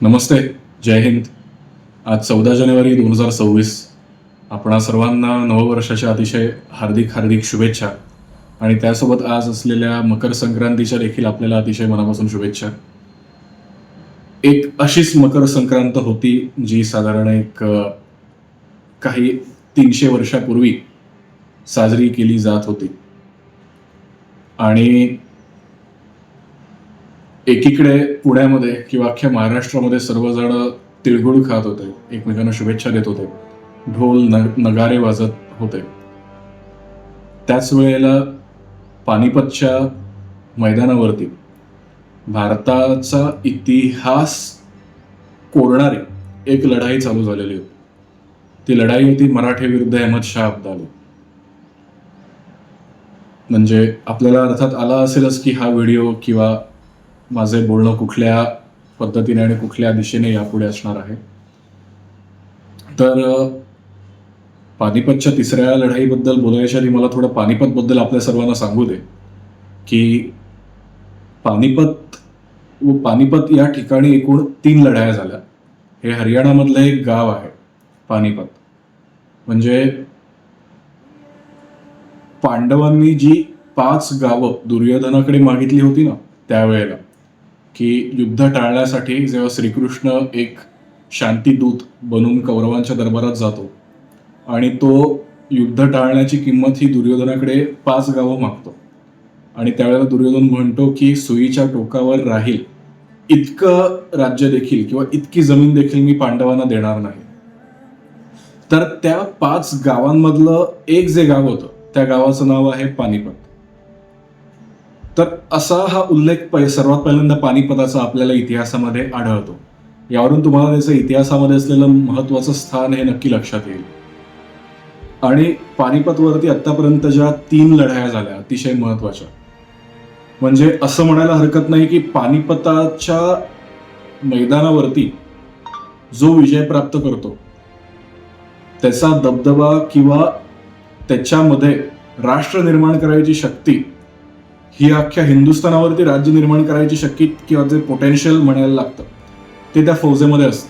नमस्ते. जय हिंद. आज 14 जानेवारी 2026. आपणा सर्वांना नववर्षाच्या अतिशय हार्दिक हार्दिक शुभेच्छा. आणि त्यासोबत आज असलेल्या मकर संक्रांतीच्या देखील आपल्याला अतिशय मनापासून शुभेच्छा. एक अशीच मकर संक्रांत होती जी साधारण काही 300 वर्षापूर्वी साजरी केली जात होती. आणि एकीकडे पुण्यामध्ये किंवा अख्ख्या महाराष्ट्रामध्ये सर्वजण तिळगुळ खात होते, एकमेकांना शुभेच्छा देत होते, ढोल नगारे वाजत होते. त्याच वेळेला पानिपतच्या मैदानावरती भारताचा इतिहास कोरणारी एक लढाई चालू झालेली होती. ती लढाई होती मराठे विरुद्ध अहमदशाह अब्दाली. म्हणजे आपल्याला अर्थात आला असेलच की हा व्हिडिओ किंवा माझे बोलणं कुठल्या पद्धतीने आणि कुठल्या दिशेने यापुढे असणार आहे. तर पानिपतच्या तिसऱ्या लढाईबद्दल बोलायच्या आधी मला थोडं पानिपतबद्दल आपल्या सर्वांना सांगू दे की पानिपत या ठिकाणी एकूण 3 लढाया झाल्या. हे हरियाणामधलं एक गाव आहे पानिपत. म्हणजे पांडवांनी जी 5 गावं दुर्योधनाकडे मागितली होती ना त्यावेळेला, की युद्ध टाळण्यासाठी जेव्हा श्रीकृष्ण एक शांतीदूत बनून कौरवांच्या दरबारात जातो आणि तो युद्ध टाळण्याची किंमत ही दुर्योधनाकडे 5 गावं मागतो. आणि त्यावेळेला दुर्योधन म्हणतो की सुईच्या टोकावर राहील इतकं राज्य देखील किंवा इतकी जमीन देखील मी पांडवांना देणार नाही. तर त्या 5 गावांमधलं एक जे गाव होतं त्या गावाचं नाव आहे पानिपत. तर असा हा उल्लेख सर्वात पहिल्यांदा पानिपताचा आपल्याला इतिहासामध्ये आढळतो. यावरून तुम्हाला त्याचं इतिहासामध्ये असलेलं महत्वाचं स्थान हे नक्की लक्षात येईल. आणि पानिपतवरती आतापर्यंत ज्या 3 लढाया झाल्या अतिशय महत्वाच्या, म्हणजे असं म्हणायला हरकत नाही की पानिपताच्या मैदानावरती जो विजय प्राप्त करतो त्याचा दबदबा किंवा त्याच्यामध्ये राष्ट्र निर्माण करायची शक्ती ही अख्ख्या हिंदुस्थानावरती राज्य निर्माण करायची शक्ती किंवा जे पोटेन्शियल म्हणायला लागतं ते त्या फौजेमध्ये असतं.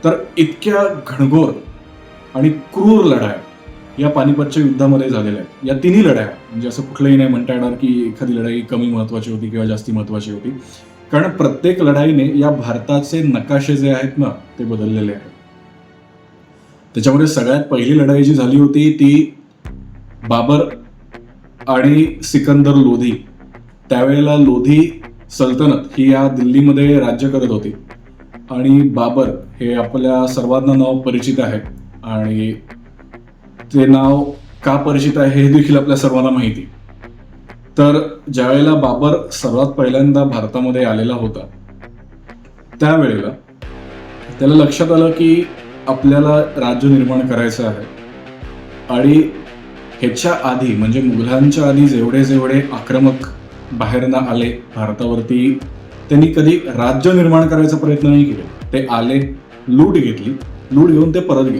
तर इतक्या घणघोर आणि क्रूर लढाया या पानिपतच्या युद्धामध्ये झालेल्या आहेत. या 3ही लढाया, म्हणजे असं कुठलंही नाही म्हणता येणार की एखादी लढाई कमी महत्वाची होती किंवा जास्ती महत्वाची होती, कारण प्रत्येक लढाईने या भारताचे नकाशे जे आहेत ना ते बदललेले आहेत. त्याच्यामध्ये सगळ्यात पहिली लढाई जी झाली होती ती बाबर आणि सिकंदर लोधी. त्यावेळेला लोधी सल्तनत ही या दिल्लीमध्ये राज्य करत होती आणि बाबर हे आपल्या सर्वांना नाव परिचित आहे. आणि ते नाव का परिचित आहे हे देखील आपल्या सर्वांना माहिती. तर ज्यावेळेला बाबर सर्वात पहिल्यांदा भारतामध्ये आलेला होता त्यावेळेला त्याला लक्षात आलं की आपल्याला राज्य निर्माण करायचं आहे. आणि ह्याच्या आधी म्हणजे मुघलांच्या आधी जेवढे आक्रमक बाहेरनं आले भारतावरती त्यांनी कधी राज्य निर्माण करायचा प्रयत्न नाही केले. ते आले, लूट घेतली, लूट घेऊन ते परत गेले.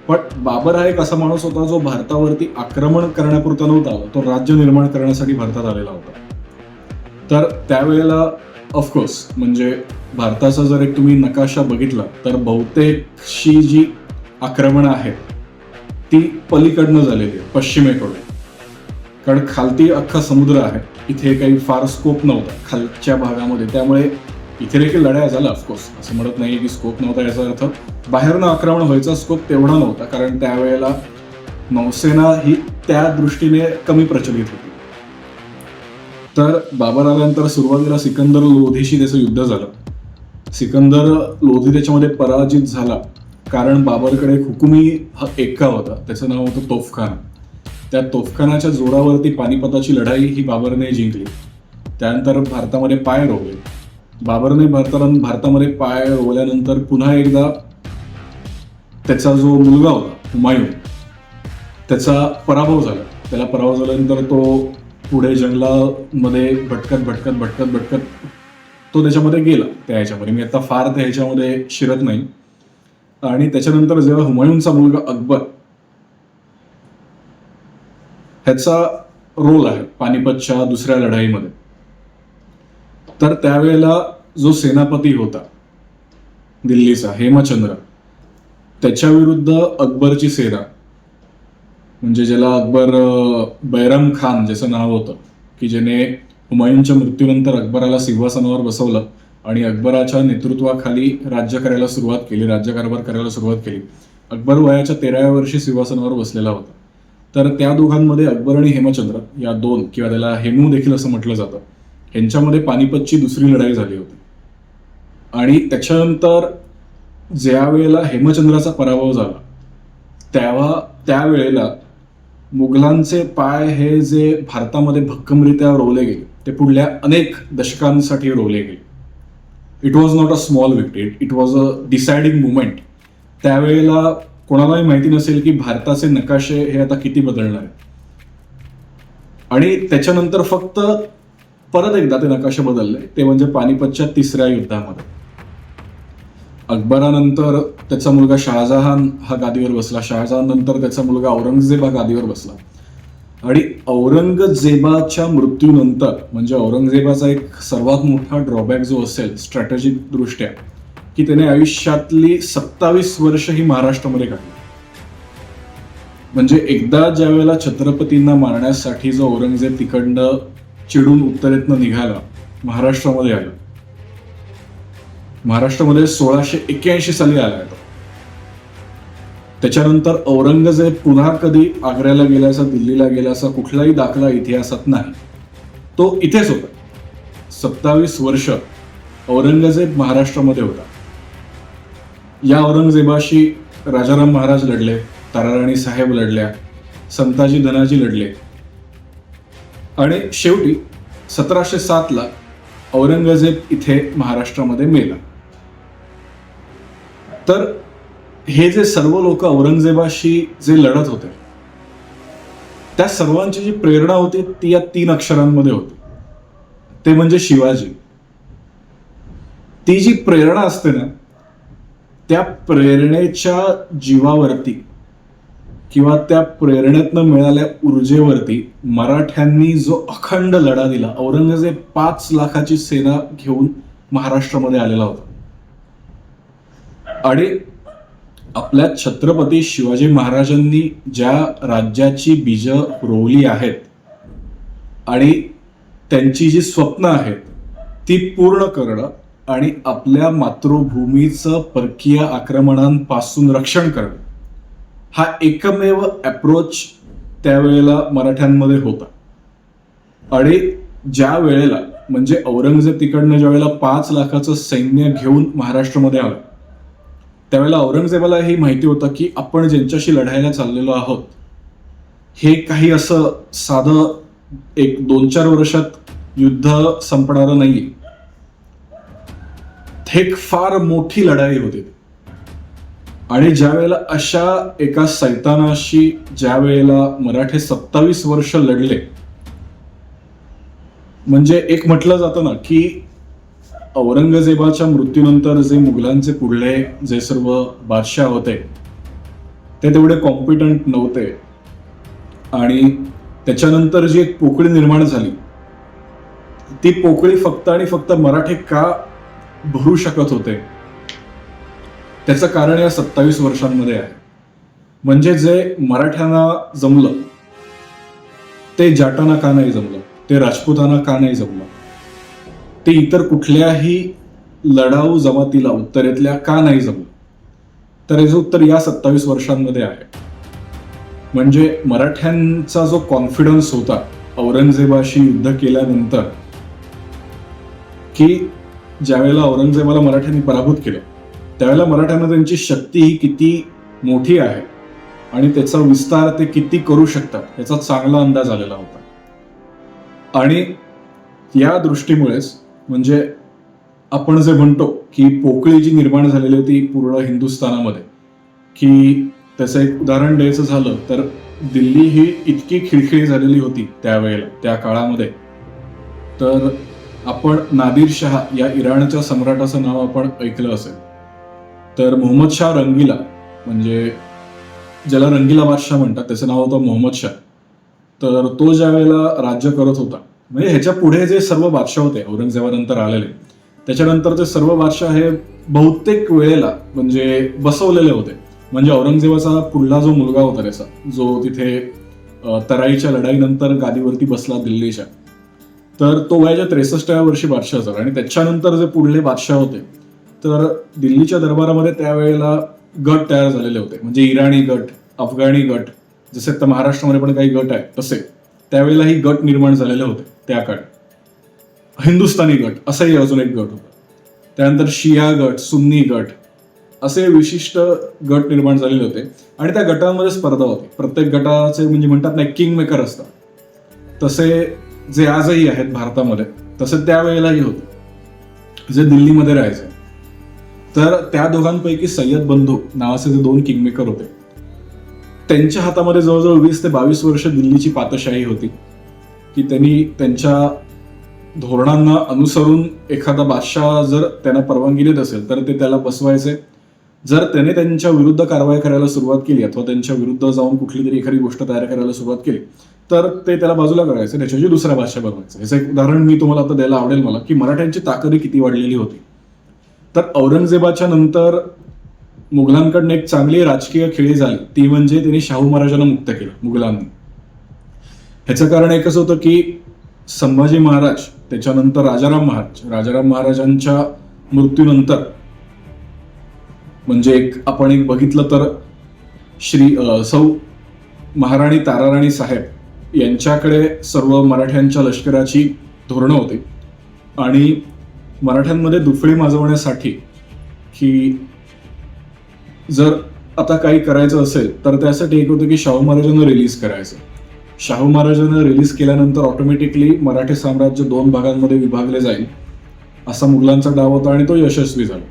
पण बाबर हा एक असा माणूस होता जो भारतावरती आक्रमण करण्यापुरता नव्हता, तो राज्य निर्माण करण्यासाठी भारतात आलेला होता. तर त्यावेळेला ऑफकोर्स म्हणजे भारताचा जर एक तुम्ही नकाशा बघितला तर बहुतेकशी जी आक्रमणं आहेत ती पलीकडनं झालेली आहे, पश्चिमेकडून. कारण खालती अख्खा समुद्र आहे, इथे काही फार स्कोप नव्हता खालच्या भागामध्ये. त्यामुळे इथे देखील लढाया झाल्या. ऑफकोर्स असं म्हणत नाही की स्कोप नव्हता याचा अर्थ बाहेरनं आक्रमण व्हायचा स्कोप तेवढा नव्हता, कारण त्यावेळेला नौसेना ही त्या दृष्टीने कमी प्रचलित होती. तर बाबर आल्यानंतर सुरुवातीला सिकंदर लोधीशी त्याचं युद्ध झालं. सिकंदर लोधी त्याच्यामध्ये पराजित झाला कारण बाबरकडे एक हुकुमी एक्का होता, त्याचं नाव होतं तोफखाना. त्या तोफखानाच्या जोरावरती पानिपताची लढाई ही बाबरने जिंकली. त्यानंतर भारतामध्ये पाय रोवले. बाबरने भारतामध्ये पाय रोवल्यानंतर पुन्हा एकदा त्याचा जो मुलगा होता हुमायून त्याचा पराभव झाला. त्याला पराभव झाल्यानंतर तो पुढे जंगलामध्ये भटकत तो त्याच्यामध्ये गेला. त्या ह्याच्यामध्ये मी आता फार त्या ह्याच्यामध्ये शिरत नाही. आणि त्याच्यानंतर जेव्हा हुमायूनचा मुलगा अकबर ह्याचा रोल आहे पानिपतच्या दुसऱ्या लढाईमध्ये, तर त्यावेळेला जो सेनापती होता दिल्लीचा हेमचंद्र, त्याच्या विरुद्ध अकबरची सेना, म्हणजे ज्याला अकबर बैरम खान ज्याचं नाव होतं, की ज्याने हुमायूनच्या मृत्यूनंतर अकबराला सिंहासनावर बसवलं आणि अकबराच्या नेतृत्वाखाली राज्य करायला सुरुवात केली, राज्यकारभार करायला सुरुवात केली. अकबर वयाच्या 13व्या वर्षी सिंहासनावर बसलेला होता. तर त्या दोघांमध्ये अकबर आणि हेमचंद्र या दोन, किंवा त्याला हेमू देखील असं म्हटलं जातं, यांच्यामध्ये पानिपतची दुसरी लढाई झाली होती. आणि त्याच्यानंतर ज्या वेळेला हेमचंद्राचा पराभव झाला त्यावेळेला मुघलांचे पाय हे जे भारतामध्ये भक्कमरित्या रोवले गेले, ते पुढल्या अनेक दशकांसाठी रोवले गेले. It was not a small victory, it was a deciding movement. त्यावेळेला कोणालाही माहिती नसेल की भारताचे नकाशे हे आता किती बदलणार आहेत. आणि त्याच्यानंतर फक्त परत एकदा ते नकाशे बदलले, ते म्हणजे पानिपतच्या 3ऱ्या युद्धामध्ये. अकबरानंतर त्याचा मुलगा शहाजहान हा गादीवर बसला, शहाजहान नंतर त्याचा मुलगा औरंगजेब हा गादीवर बसला. आणि औरंगजेबाच्या मृत्यूनंतर, म्हणजे औरंगजेबाचा एक सर्वात मोठा ड्रॉबॅक जो असेल स्ट्रॅटेजिक दृष्ट्या, की त्याने आयुष्यातली 27 वर्ष ही महाराष्ट्रामध्ये काढली. म्हणजे एकदा ज्या वेळेला छत्रपतींना मारण्यासाठी जो औरंगजेब तिकडनं चिडून उत्तरेतनं निघाला, महाराष्ट्रामध्ये आला. महाराष्ट्रामध्ये 1681 साली आलाय तो. त्याच्यानंतर औरंगजेब पुन्हा कधी आग्र्याला गेल्याचा, दिल्लीला गेल्याचा कुठलाही दाखला इतिहासात नाही. तो इथेच होता. 27 वर्ष औरंगजेब महाराष्ट्रामध्ये होता. या औरंगजेबाशी राजाराम महाराज लढले, ताराराणी साहेब लढल्या, संताजी धनाजी लढले. आणि शेवटी 1707 औरंगजेब इथे महाराष्ट्रामध्ये मेला. तर हे जे सर्व लोक औरंगजेबाशी जे लढत होते, त्या सर्वांची जी प्रेरणा होती ती या 3 अक्षरांमध्ये होती, ते म्हणजे शिवाजी. ती जी प्रेरणा असते ना, त्या प्रेरणेच्या जीवावरती किंवा त्या प्रेरणेतनं मिळालेल्या ऊर्जेवरती मराठ्यांनी जो अखंड लढा दिला. औरंगजेब 5 लाखाची सेना घेऊन महाराष्ट्रामध्ये आलेला होता. आणि आपल्या छत्रपती शिवाजी महाराजांनी ज्या राज्याची बीजं रोवली आहेत आणि त्यांची जी स्वप्न आहेत ती पूर्ण करणं आणि आपल्या मातृभूमीचं परकीय आक्रमणांपासून रक्षण करणं, हा एकमेव अप्रोच त्यावेळेला मराठ्यांमध्ये होता. आणि ज्या वेळेला, म्हणजे औरंगजेब तिकडनं ज्या वेळेला 5 लाखाचं सैन्य घेऊन महाराष्ट्रामध्ये आला, त्यावेळेला औरंगजेबाला ही माहिती होतं की आपण ज्यांच्याशी लढायला चाललेलो आहोत हे काही असं साधं 1-2-4 वर्षात युद्ध संपणारं नाही. एक फार मोठी लढाई होती. आणि ज्या वेळेला अशा एका सैतानाशी ज्या वेळेला मराठे 27 वर्ष लढले, म्हणजे एक म्हटलं जातं ना की औरंगजेबाच्या मृत्यूनंतर जे मुघलांचे पुढले जे सर्व बादशाह होते ते तेवढे कॉम्पिटंट नव्हते. आणि त्याच्यानंतर जी एक पोकळी निर्माण झाली, ती पोकळी फक्त आणि फक्त मराठे का भरू शकत होते, त्याचं कारण या 27 वर्षांमध्ये आहे. म्हणजे जे मराठ्यांना जमलं ते जाटांना का नाही जमलं, ते राजपुतांना का नाही जमलं, ते इतर कुठल्याही लढाऊ जमातीला उत्तरेतल्या का नाही जमलं, तर याचं उत्तर या 27 वर्षांमध्ये आहे. म्हणजे मराठ्यांचा जो कॉन्फिडन्स होता औरंगजेबाशी युद्ध केल्यानंतर, की ज्यावेळेला औरंगजेबाला मराठ्यांनी पराभूत केलं त्यावेळेला मराठ्यांना त्यांची शक्ती ही किती मोठी आहे आणि त्याचा विस्तार ते किती करू शकतात याचा चांगला अंदाज आलेला होता. आणि या दृष्टीमुळेच, म्हणजे आपण जे म्हणतो की पोकळी जी निर्माण झालेली होती पूर्ण हिंदुस्थानामध्ये, की त्याचं एक उदाहरण द्यायचं झालं तर दिल्ली ही इतकी खिळखिळी झालेली होती त्यावेळेला, त्या काळामध्ये. तर आपण नादिर शहा या इराणच्या सम्राटाचं नाव आपण ऐकलं असेल. तर मोहम्मद शाह रंगीला, म्हणजे ज्याला रंगीला बादशाह म्हणतात, त्याचं नाव होतं मोहम्मद शाह. तर तो ज्या वेळेला राज्य करत होता, म्हणजे ह्याच्या पुढे जे सर्व बादशाह होते औरंगजेबानंतर आलेले, त्याच्यानंतरचे सर्व बादशाह हे बहुतेक वेळेला म्हणजे बसवलेले होते. म्हणजे औरंगजेबाचा पुढला जो मुलगा होता त्याचा, जो तिथे तराईच्या लढाईनंतर गादीवरती बसला दिल्लीच्या, तर तो वयाच्या 63व्या वर्षी बादशाह झाला. आणि त्याच्यानंतर जे पुढले बादशाह होते, तर दिल्लीच्या दरबारामध्ये त्यावेळेला गट तयार झालेले होते. म्हणजे इराणी गट, अफगाणी गट, जसे आता महाराष्ट्रामध्ये पण काही गट आहेत तसे त्यावेळेलाही गट निर्माण झालेले होते त्या काळी. हिंदुस्थानी गट असाही अजून एक गट होता. त्यानंतर शिया गट, सुन्नी गट असे विशिष्ट गट निर्माण झालेले होते. आणि त्या गटांमध्ये स्पर्धा होती. प्रत्येक गटाचे म्हणजे म्हणतात ना, किंग मेकर असतात, तसे जे आजही आहेत भारतामध्ये तसे त्यावेळेलाही होते, जे दिल्लीमध्ये राहायचे. तर त्या दोघांपैकी सय्यद बंधू नावाचे जे 2 किंगमेकर होते, त्यांच्या हातामध्ये जवळजवळ 20 ते 22 वर्ष दिल्लीची पातशाही होती. की त्यांनी त्यांच्या धोरणांना अनुसरून एखादा बादशाह जर त्यांना परवानगी देत असेल तर ते त्याला बसवायचे. जर त्याने त्यांच्या विरुद्ध कारवाई करायला सुरुवात केली अथवा त्यांच्या विरुद्ध जाऊन कुठली तरी एखादी गोष्ट तयार करायला सुरुवात केली तर ते त्याला बाजूला करायचे, त्याच्याशी दुसरा बादशाह बनवायचा. याचं एक उदाहरण मी तुम्हाला आता द्यायला आवडेल मला, की मराठ्यांची ताकद किती वाढलेली होती. तर औरंगजेबाच्या नंतर मुघलांकडनं एक चांगली राजकीय खेळी झाली, ती म्हणजे त्यांनी शाहू महाराजांना मुक्त केलं मुघलांनी. ह्याचं कारण एकच होतं की संभाजी महाराज, त्याच्यानंतर राजाराम महाराजांच्या मृत्यूनंतर म्हणजे आपण एक बघितलं तर सौ महाराणी ताराराणी साहेब यांच्याकडे सर्व मराठ्यांच्या लष्कराची धोरणं होती. आणि मराठ्यांमध्ये दुफळी माजवण्यासाठी की जर आता काही करायचं असेल तर त्यासाठी एक होतं की शाहू महाराजांना रिलीज करायचं. शाहू महाराजांना रिलीज केल्यानंतर ऑटोमॅटिकली मराठी साम्राज्य 2 भागांमध्ये विभागले जाईल असा मुघलांचा डाव होता आणि तो यशस्वी झाला.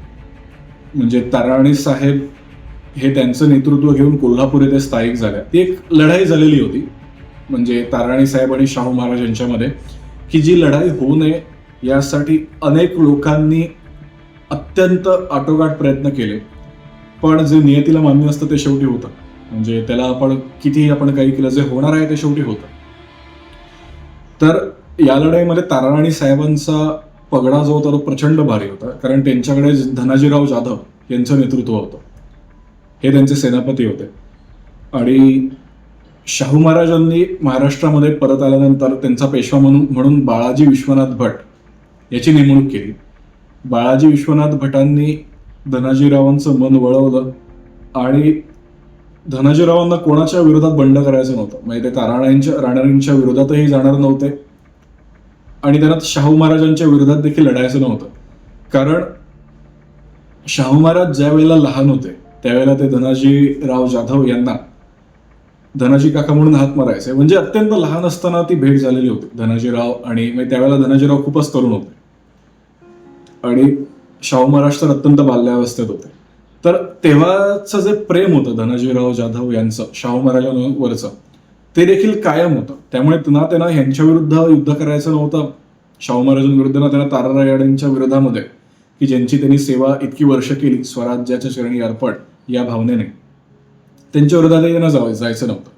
म्हणजे ताराराणी साहेब हे त्यांचं नेतृत्व घेऊन कोल्हापूर येथे स्थायिक झाल्या. ती एक लढाई झालेली होती म्हणजे ताराराणी साहेब आणि शाहू महाराज यांच्यामध्ये, की जी लढाई होऊ नये यासाठी अनेक लोकांनी अत्यंत आटोकाट प्रयत्न केले. पण जे नियतीला मान्य असतं ते शेवटी होतं. म्हणजे त्याला आपण कितीही काही केलं, जे होणार आहे ते शेवटी होतं. तर या लढाईमध्ये ताराराणी साहेबांचा पगडा जो होता तो प्रचंड भारी होता, कारण त्यांच्याकडे धनाजीराव जाधव यांचं नेतृत्व होतं. हे त्यांचे सेनापती होते. आणि शाहू महाराजांनी महाराष्ट्रामध्ये परत आल्यानंतर त्यांचा पेशवा म्हणून बाळाजी विश्वनाथ भट याची नेमणूक केली. बाळाजी विश्वनाथ भटांनी धनाजीरावांचं मन वळवलं आणि धनाजीरावांना कोणाच्या विरोधात बंड करायचं नव्हतं. म्हणजे ते राणांच्या विरोधातही जाणार नव्हते आणि त्यांना शाहू महाराजांच्या विरोधात देखील लढायचं नव्हतं. कारण शाहू महाराज ज्या वेळेला लहान होते त्यावेळेला ते धनाजीराव जाधव यांना धनाजी काका म्हणून हात मारायचे. म्हणजे अत्यंत लहान असताना ती भेट झालेली होती धनाजीराव आणि त्यावेळेला धनाजीराव खूपच तरुण होते आणि शाहू महाराज तर अत्यंत बाल्यावस्थेत होते. तर तेव्हाचं जे प्रेम होतं धनाजीराव जाधव यांचं शाहू महाराजांवरचं ते देखील कायम होतं. त्यामुळे त्यांना ह्यांच्या विरुद्ध युद्ध करायचं नव्हतं, शाहू महाराजांविरुद्ध ना त्यांना तारारायांच्या विरोधामध्ये, की ज्यांची त्यांनी सेवा इतकी वर्ष केली स्वराज्याच्या चरणी अर्पण या भावनेने, त्यांच्या विरोधातही त्यांना जायचं नव्हतं.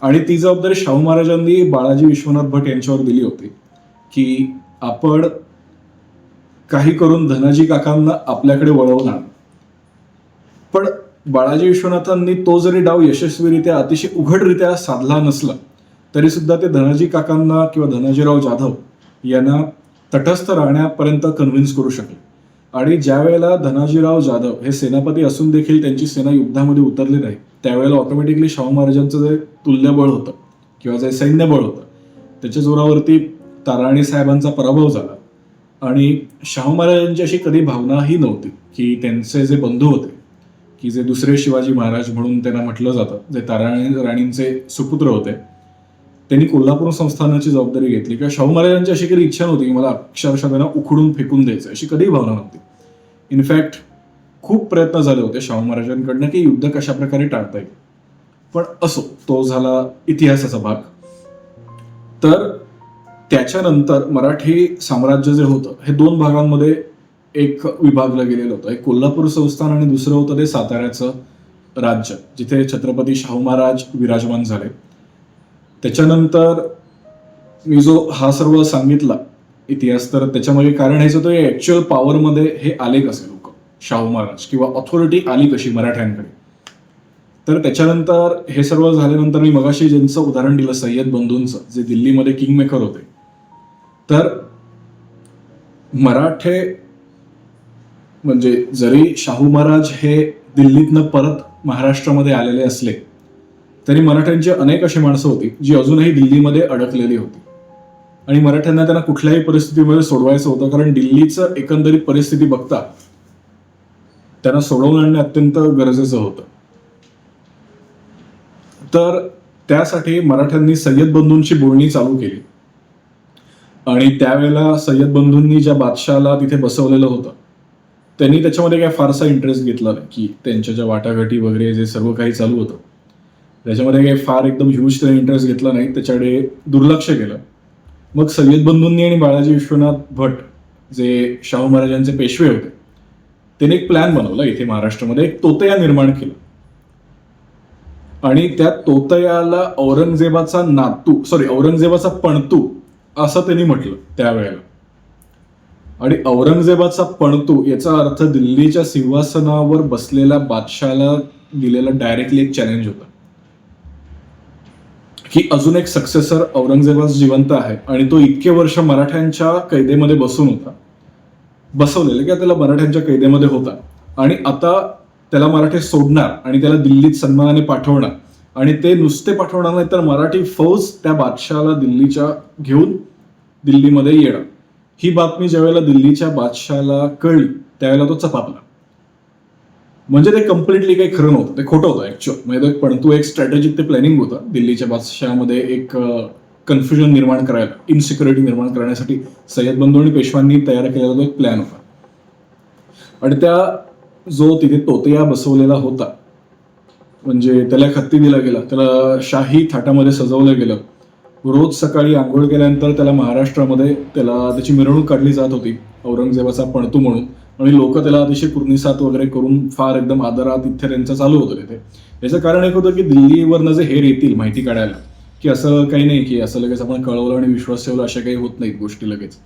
आणि ती जबाबदारी शाहू महाराजांनी बाळाजी विश्वनाथ भट यांच्यावर दिली होती की आपण काही करून धनाजी काकांना आपल्याकडे वळवणार. पण बाळाजी विश्वनाथांनी तो जरी डाव यशस्वीरित्या अतिशय उघडरित्या साधला नसला तरी सुद्धा ते धनाजी काकांना किंवा धनाजीराव जाधव यांना तटस्थ राहण्यापर्यंत कन्व्हिन्स करू शकले. आणि ज्या वेळेला धनाजीराव जाधव हे सेनापती असून देखील त्यांची सेना युद्धामध्ये उतरली नाही त्यावेळेला ऑटोमॅटिकली शाहू महाराजांचं जे तुल्यबळ होतं किंवा जे सैन्यबळ होतं त्याच्या जोरावरती ताराराणी साहेबांचा पराभव झाला. आणि शाहू महाराजांची अशी कधी भावनाही नव्हती की त्यांचे जे बंधू होते की जे दुसरे शिवाजी महाराज म्हणून त्यांना म्हटलं जातं, जे ताराराणींचे सुपुत्र होते, त्यांनी कोल्हापूर संस्थानाची जबाबदारी घेतली किंवा शाहू महाराजांची अशी कधी इच्छा नव्हती की मला अक्षरशः त्यांना उखडून फेकून द्यायचं, अशी कधीही भावना नव्हती. इनफॅक्ट खूप प्रयत्न झाले होते शाहू महाराजांकडनं की युद्ध कशा प्रकारे टाळता येईल. पण असो, तो झाला इतिहासाचा भाग. तर त्याच्यानंतर मराठी साम्राज्य जे होतं हे 2 भागांमध्ये एक विभागलं गेलेलं होतं. एक कोल्हापूर संस्थान आणि दुसरं होतं ते साताऱ्याचं राज्य, जिथे छत्रपती शाहू महाराज विराजमान झाले. त्याच्यानंतर मी जो हा सर्व सांगितला इतिहास, तर त्याच्यामागे कारण हेच होतं ऍक्च्युअल पॉवरमध्ये हे आले कसे लोक, शाहू महाराज, किंवा ऑथॉरिटी आली कशी मराठ्यांकडे. तर त्याच्यानंतर हे सर्व झाल्यानंतर मी मगाशी ज्यांचं उदाहरण दिलं सय्यद बंधूंचं, जे दिल्लीमध्ये किंग मेकर होते, तर मराठे म्हणजे जरी शाहू महाराज हे दिल्लीतनं परत महाराष्ट्रामध्ये आलेले असले तरी मराठ्यांची अनेक अशी माणसं होती जी अजूनही दिल्लीमध्ये अडकलेली होती आणि मराठ्यांना त्यांना कुठल्याही परिस्थितीमध्ये सोडवायचं होतं, कारण दिल्लीचं एकंदरीत परिस्थिती बघता त्यांना सोडवून आणणे अत्यंत गरजेचं होतं. तर त्यासाठी मराठ्यांनी सय्यद बंधूंची बोलणी चालू केली आणि त्यावेळेला सय्यद बंधूंनी ज्या बादशहाला तिथे बसवलेलं होतं त्यांनी त्याच्यामध्ये काय फारसा इंटरेस्ट घेतला नाही, की त्यांच्या ज्या वाटाघाटी वगैरे जे सर्व काही चालू होतं त्याच्यामध्ये काही फार एकदम ह्यूज त्याने इंटरेस्ट घेतला नाही, त्याच्याकडे दुर्लक्ष केलं. मग सय्यद बंधूंनी आणि बाळाजी विश्वनाथ भट जे शाहू महाराजांचे पेशवे होते त्यांनी एक प्लॅन बनवला, इथे महाराष्ट्रामध्ये एक तोतया निर्माण केलं आणि त्या तोतयाला औरंगजेबाचा पणतू असं त्यांनी म्हटलं त्यावेळेला. आणि औरंगजेबाचा पणतू याचा अर्थ दिल्लीच्या सिंहासनावर बसलेल्या बादशाला दिलेला डायरेक्टली एक चॅलेंज होता की अजून एक सक्सेसर औरंगजेबाच जिवंत आहे आणि तो इतके वर्ष मराठ्यांच्या कैदेमध्ये बसवलेलं किंवा त्याला मराठ्यांच्या कैदेमध्ये होता आणि आता त्याला मराठी सोडणार आणि त्याला दिल्लीत सन्मानाने पाठवणार आणि ते नुसते पाठवणार नाही तर मराठी फौज त्या बादशाला दिल्लीच्या घेऊन दिल्लीमध्ये येणार. ही बातमी ज्यावेळेला दिल्लीच्या बादशाला कळली त्यावेळेला तो चपापला. म्हणजे ते कम्प्लिटली काही खरं नव्हतं, ते खोटं होतं ऍक्च्युअल. म्हणजे परंतु एक स्ट्रॅटेजिक ते प्लॅनिंग होतं दिल्लीच्या बादशामध्ये एक कन्फ्युजन निर्माण करायला, इनसिक्युरिटी निर्माण करण्यासाठी सय्यद बंधू आणि पेशवांनी तयार केलेला तो एक प्लॅन होता. आणि त्या जो तिथे तोतया बसवलेला होता म्हणजे त्याला खत्ती दिला गेला, त्याला शाही थाटामध्ये सजवलं गेलं. रोज सकाळी आंघोळ केल्यानंतर त्याला महाराष्ट्रामध्ये त्याची मिरवणूक काढली जात होती औरंगजेबाचा पणतू म्हणून आणि लोक त्याला अतिशय कुर्निसात वगैरे करून फार एकदम आदरात इथे त्यांचं चालू होतं तिथे. याचं कारण एक होतं की दिल्लीवरनं जे हेर येतील माहिती काढायला, की असं काही नाही की असं लगेच आपण कळवलं आणि विश्वास ठेवला अशा काही होत नाहीत गोष्टी लगेच.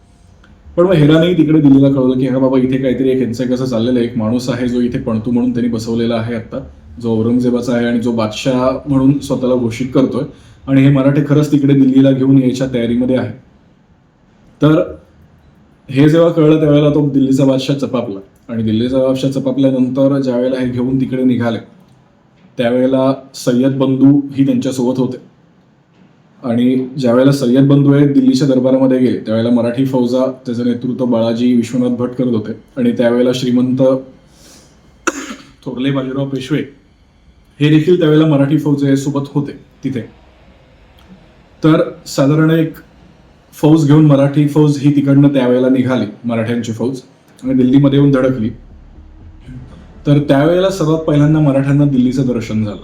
पण मग हेरानेही तिकडे दिल्लीला कळवलं की हा बाबा इथे काहीतरी एक यांचं कसं चाललेलं आहे, एक माणूस आहे जो इथे पणतू म्हणून त्यांनी बसवलेला आहे आता, जो औरंगजेबाचा आहे आणि जो बादशाह म्हणून स्वतःला घोषित करतोय आणि हे मराठे खरंच तिकडे दिल्लीला घेऊन यायच्या तयारीमध्ये आहे. तर हे जेव्हा कळलं त्यावेळेला तो दिल्लीचा बादशाह चपापला आणि दिल्लीचा बादशाह चपापल्यानंतर ज्यावेळेला हे घेऊन तिकडे निघाले त्यावेळेला सय्यद बंधू ही त्यांच्यासोबत होते आणि ज्यावेळेला सय्यद बंधू हे दिल्लीच्या दरबारामध्ये गेले त्यावेळेला मराठी फौजा त्याचं नेतृत्व बाळाजी विश्वनाथ भट करत होते आणि त्यावेळेला श्रीमंत थोरले बाजीराव पेशवे हे देखील त्यावेळेला मराठी फौजेसोबत होते तिथे. तर साधारण एक फौज घेऊन मराठी फौज ही तिकडनं त्यावेळेला निघाली, मराठ्यांची फौज, आणि दिल्लीमध्ये येऊन धडकली. तर त्यावेळेला सर्वात पहिल्यांदा मराठ्यांना दिल्लीचं दर्शन झालं.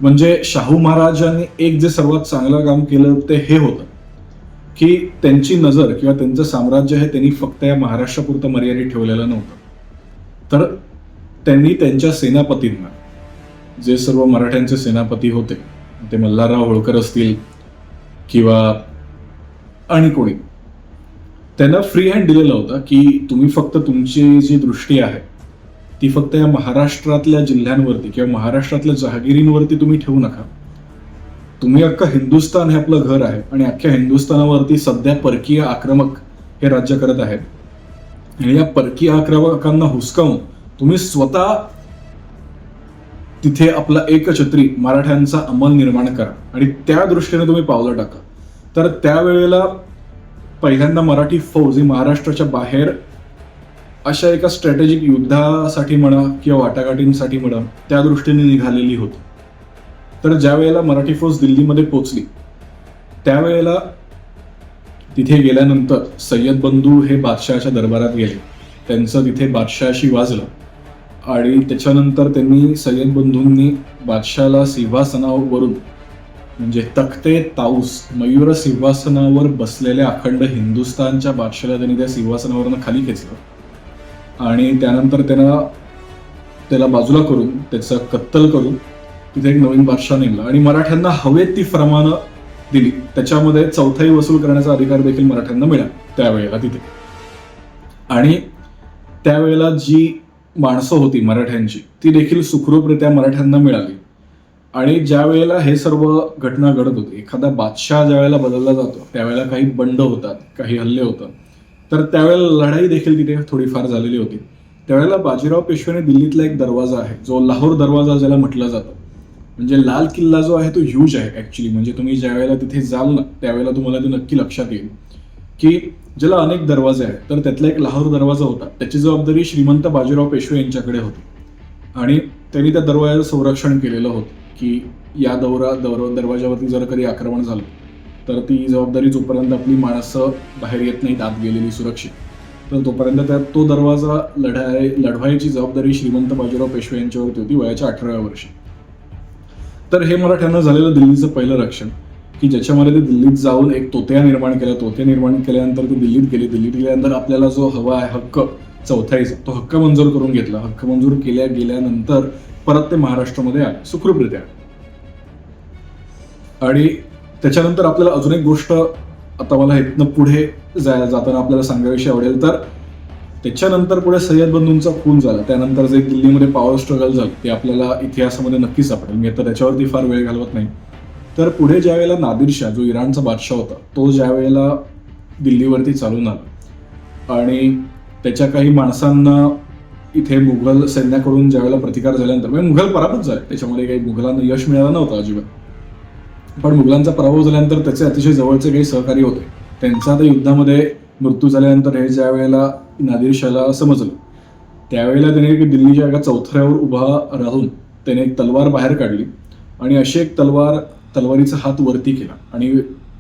म्हणजे शाहू महाराजांनी एक जे सर्वात चांगलं काम केलं ते हे होतं की त्यांची नजर किंवा त्यांचं साम्राज्य हे त्यांनी फक्त या महाराष्ट्रापुरतं मर्यादित ठेवलेलं नव्हतं, तर त्यांनी त्यांच्या सेनापतींना, जे सर्व मराठ्यांचे सेनापती होते, ते मल्हारराव होळकर असतील किंवा आणि कोणी, त्यांना फ्री हँड दिलेला होता की तुम्ही फक्त तुमची जी दृष्टी आहे ती फक्त या महाराष्ट्रातल्या जिल्ह्यांवरती किंवा महाराष्ट्रातल्या जहागिरींवरती तुम्ही ठेवू नका. तुम्ही अख्खं हिंदुस्थान हे आपलं घर आहे आणि अख्ख्या हिंदुस्थानावरती सध्या परकीय आक्रमक हे राज्य करत आहेत आणि या परकीय आक्रमकांना हुसकावून तुम्ही स्वतः तिथे आपला एकछत्री मराठ्यांचा अंमल निर्माण करा आणि त्या दृष्टीने तुम्ही पावलं टाका. तर त्यावेळेला पहिल्यांदा मराठी फौज ही महाराष्ट्राच्या बाहेर अशा एका स्ट्रॅटेजिक युद्धासाठी म्हणा किंवा वाटाघाटींसाठी म्हणा त्या दृष्टीने निघालेली होती. तर ज्या वेळेला मराठी फौज दिल्लीमध्ये पोहोचली त्यावेळेला तिथे गेल्यानंतर सय्यद बंधू हे बादशहाच्या दरबारात गेले, त्यांचं तिथे बादशहाशी वाजलं आणि त्याच्यानंतर त्यांनी सय्यद बंधूंनी बादशहाला सिंहासनावरून म्हणजे तख्ते ताऊस मयूर सिंहासनावर बसलेल्या अखंड हिंदुस्थानच्या बादशाला त्यांनी त्या सिंहासनावरून खाली खेचलं आणि त्यानंतर त्याला बाजूला करून त्याचं कत्तल करून तिथे एक नवीन बादशाह नेमला आणि मराठ्यांना हवेत ती फरमानं दिली, त्याच्यामध्ये चौथाई वसूल करण्याचा अधिकार देखील मराठ्यांना मिळाला त्यावेळेला तिथे. आणि त्यावेळेला जी माणसं होती मराठ्यांची ती देखील सुखरूपरित्या मराठ्यांना मिळाली. आणि ज्या वेळेला हे सर्व घटना घडत होती, एखादा बादशाह ज्या वेळेला बदलला जातो त्यावेळेला काही बंड होतात, काही हल्ले होतात, तर त्यावेळेला लढाई देखील तिथे थोडीफार झालेली होती. त्यावेळेला बाजीराव पेशव्याने दिल्लीतला एक दरवाजा आहे जो लाहोर दरवाजा ज्याला म्हटलं जातं, म्हणजे लाल किल्ला जो आहे तो ह्यूज आहे ऍक्च्युली. म्हणजे तुम्ही ज्या वेळेला तिथे जाल ना त्यावेळेला तुम्हाला ते नक्की लक्षात येईल की ज्याला अनेक दरवाजे आहेत, तर त्यातला एक लाहोर दरवाजा होता, त्याची जबाबदारी श्रीमंत बाजीराव पेशवे यांच्याकडे होती. आणि त्यांनी त्या दरवाजाचं संरक्षण केलेलं होतं की या दरवाजावरती जर कधी आक्रमण झालं तर ती जबाबदारी जोपर्यंत आपली माणसं बाहेर येत नाहीत आत गेलेली सुरक्षित, तर तोपर्यंत तो दरवाजा लढवायची जबाबदारी श्रीमंत बाजीराव पेशवे यांच्यावरती होती वयाच्या 18व्या वर्षी. तर हे मराठ्यांना झालेलं दिल्लीचं पहिलं रक्षण, की ज्याच्यामध्ये ते दिल्लीत जाऊन एक तोत्या निर्माण केला. तोत्या निर्माण केल्यानंतर ते दिल्लीत गेल्यानंतर आपल्याला जो हवा आहे हक्क चौथाईचा, तो हक्क मंजूर करून घेतला. हक्क मंजूर गेल्यानंतर परत ते महाराष्ट्रामध्ये आले सुखरूपरित्या. आणि त्याच्यानंतर आपल्याला अजून एक गोष्ट आता मला इथनं पुढे जाताना आपल्याला सांगावीशी आवडेल. तर त्याच्यानंतर पुढे सय्यद बंधूंचा खून झाला, त्यानंतर जे दिल्लीमध्ये पॉवर स्ट्रगल झालं ते आपल्याला इतिहासामध्ये नक्की सापडेल. मी आता त्याच्यावरती फार वेळ घालवत नाही. तर पुढे ज्या वेळेला नादिरशाह जो इराणचा बादशाह होता तो ज्या वेळेला दिल्लीवरती चालून आला आणि त्याच्या काही माणसांना इथे मुघल सैन्याकडून ज्या वेळेला प्रतिकार झाल्यानंतर, म्हणजे मुघल पराभूत झाले, त्याच्यामध्ये काही मुघलांना यश मिळालं नव्हतं अजिबात, पण मुघलांचा पराभव झाल्यानंतर त्याचे अतिशय जवळचे काही सहकारी होते, त्यांचा त्या युद्धामध्ये मृत्यू झाल्यानंतर हे ज्या वेळेला नादिरशाहला समजलं त्यावेळेला त्याने दिल्लीच्या एका चौथऱ्यावर उभा राहून त्याने एक तलवार बाहेर काढली आणि अशी एक तलवारीचा हात वरती केला आणि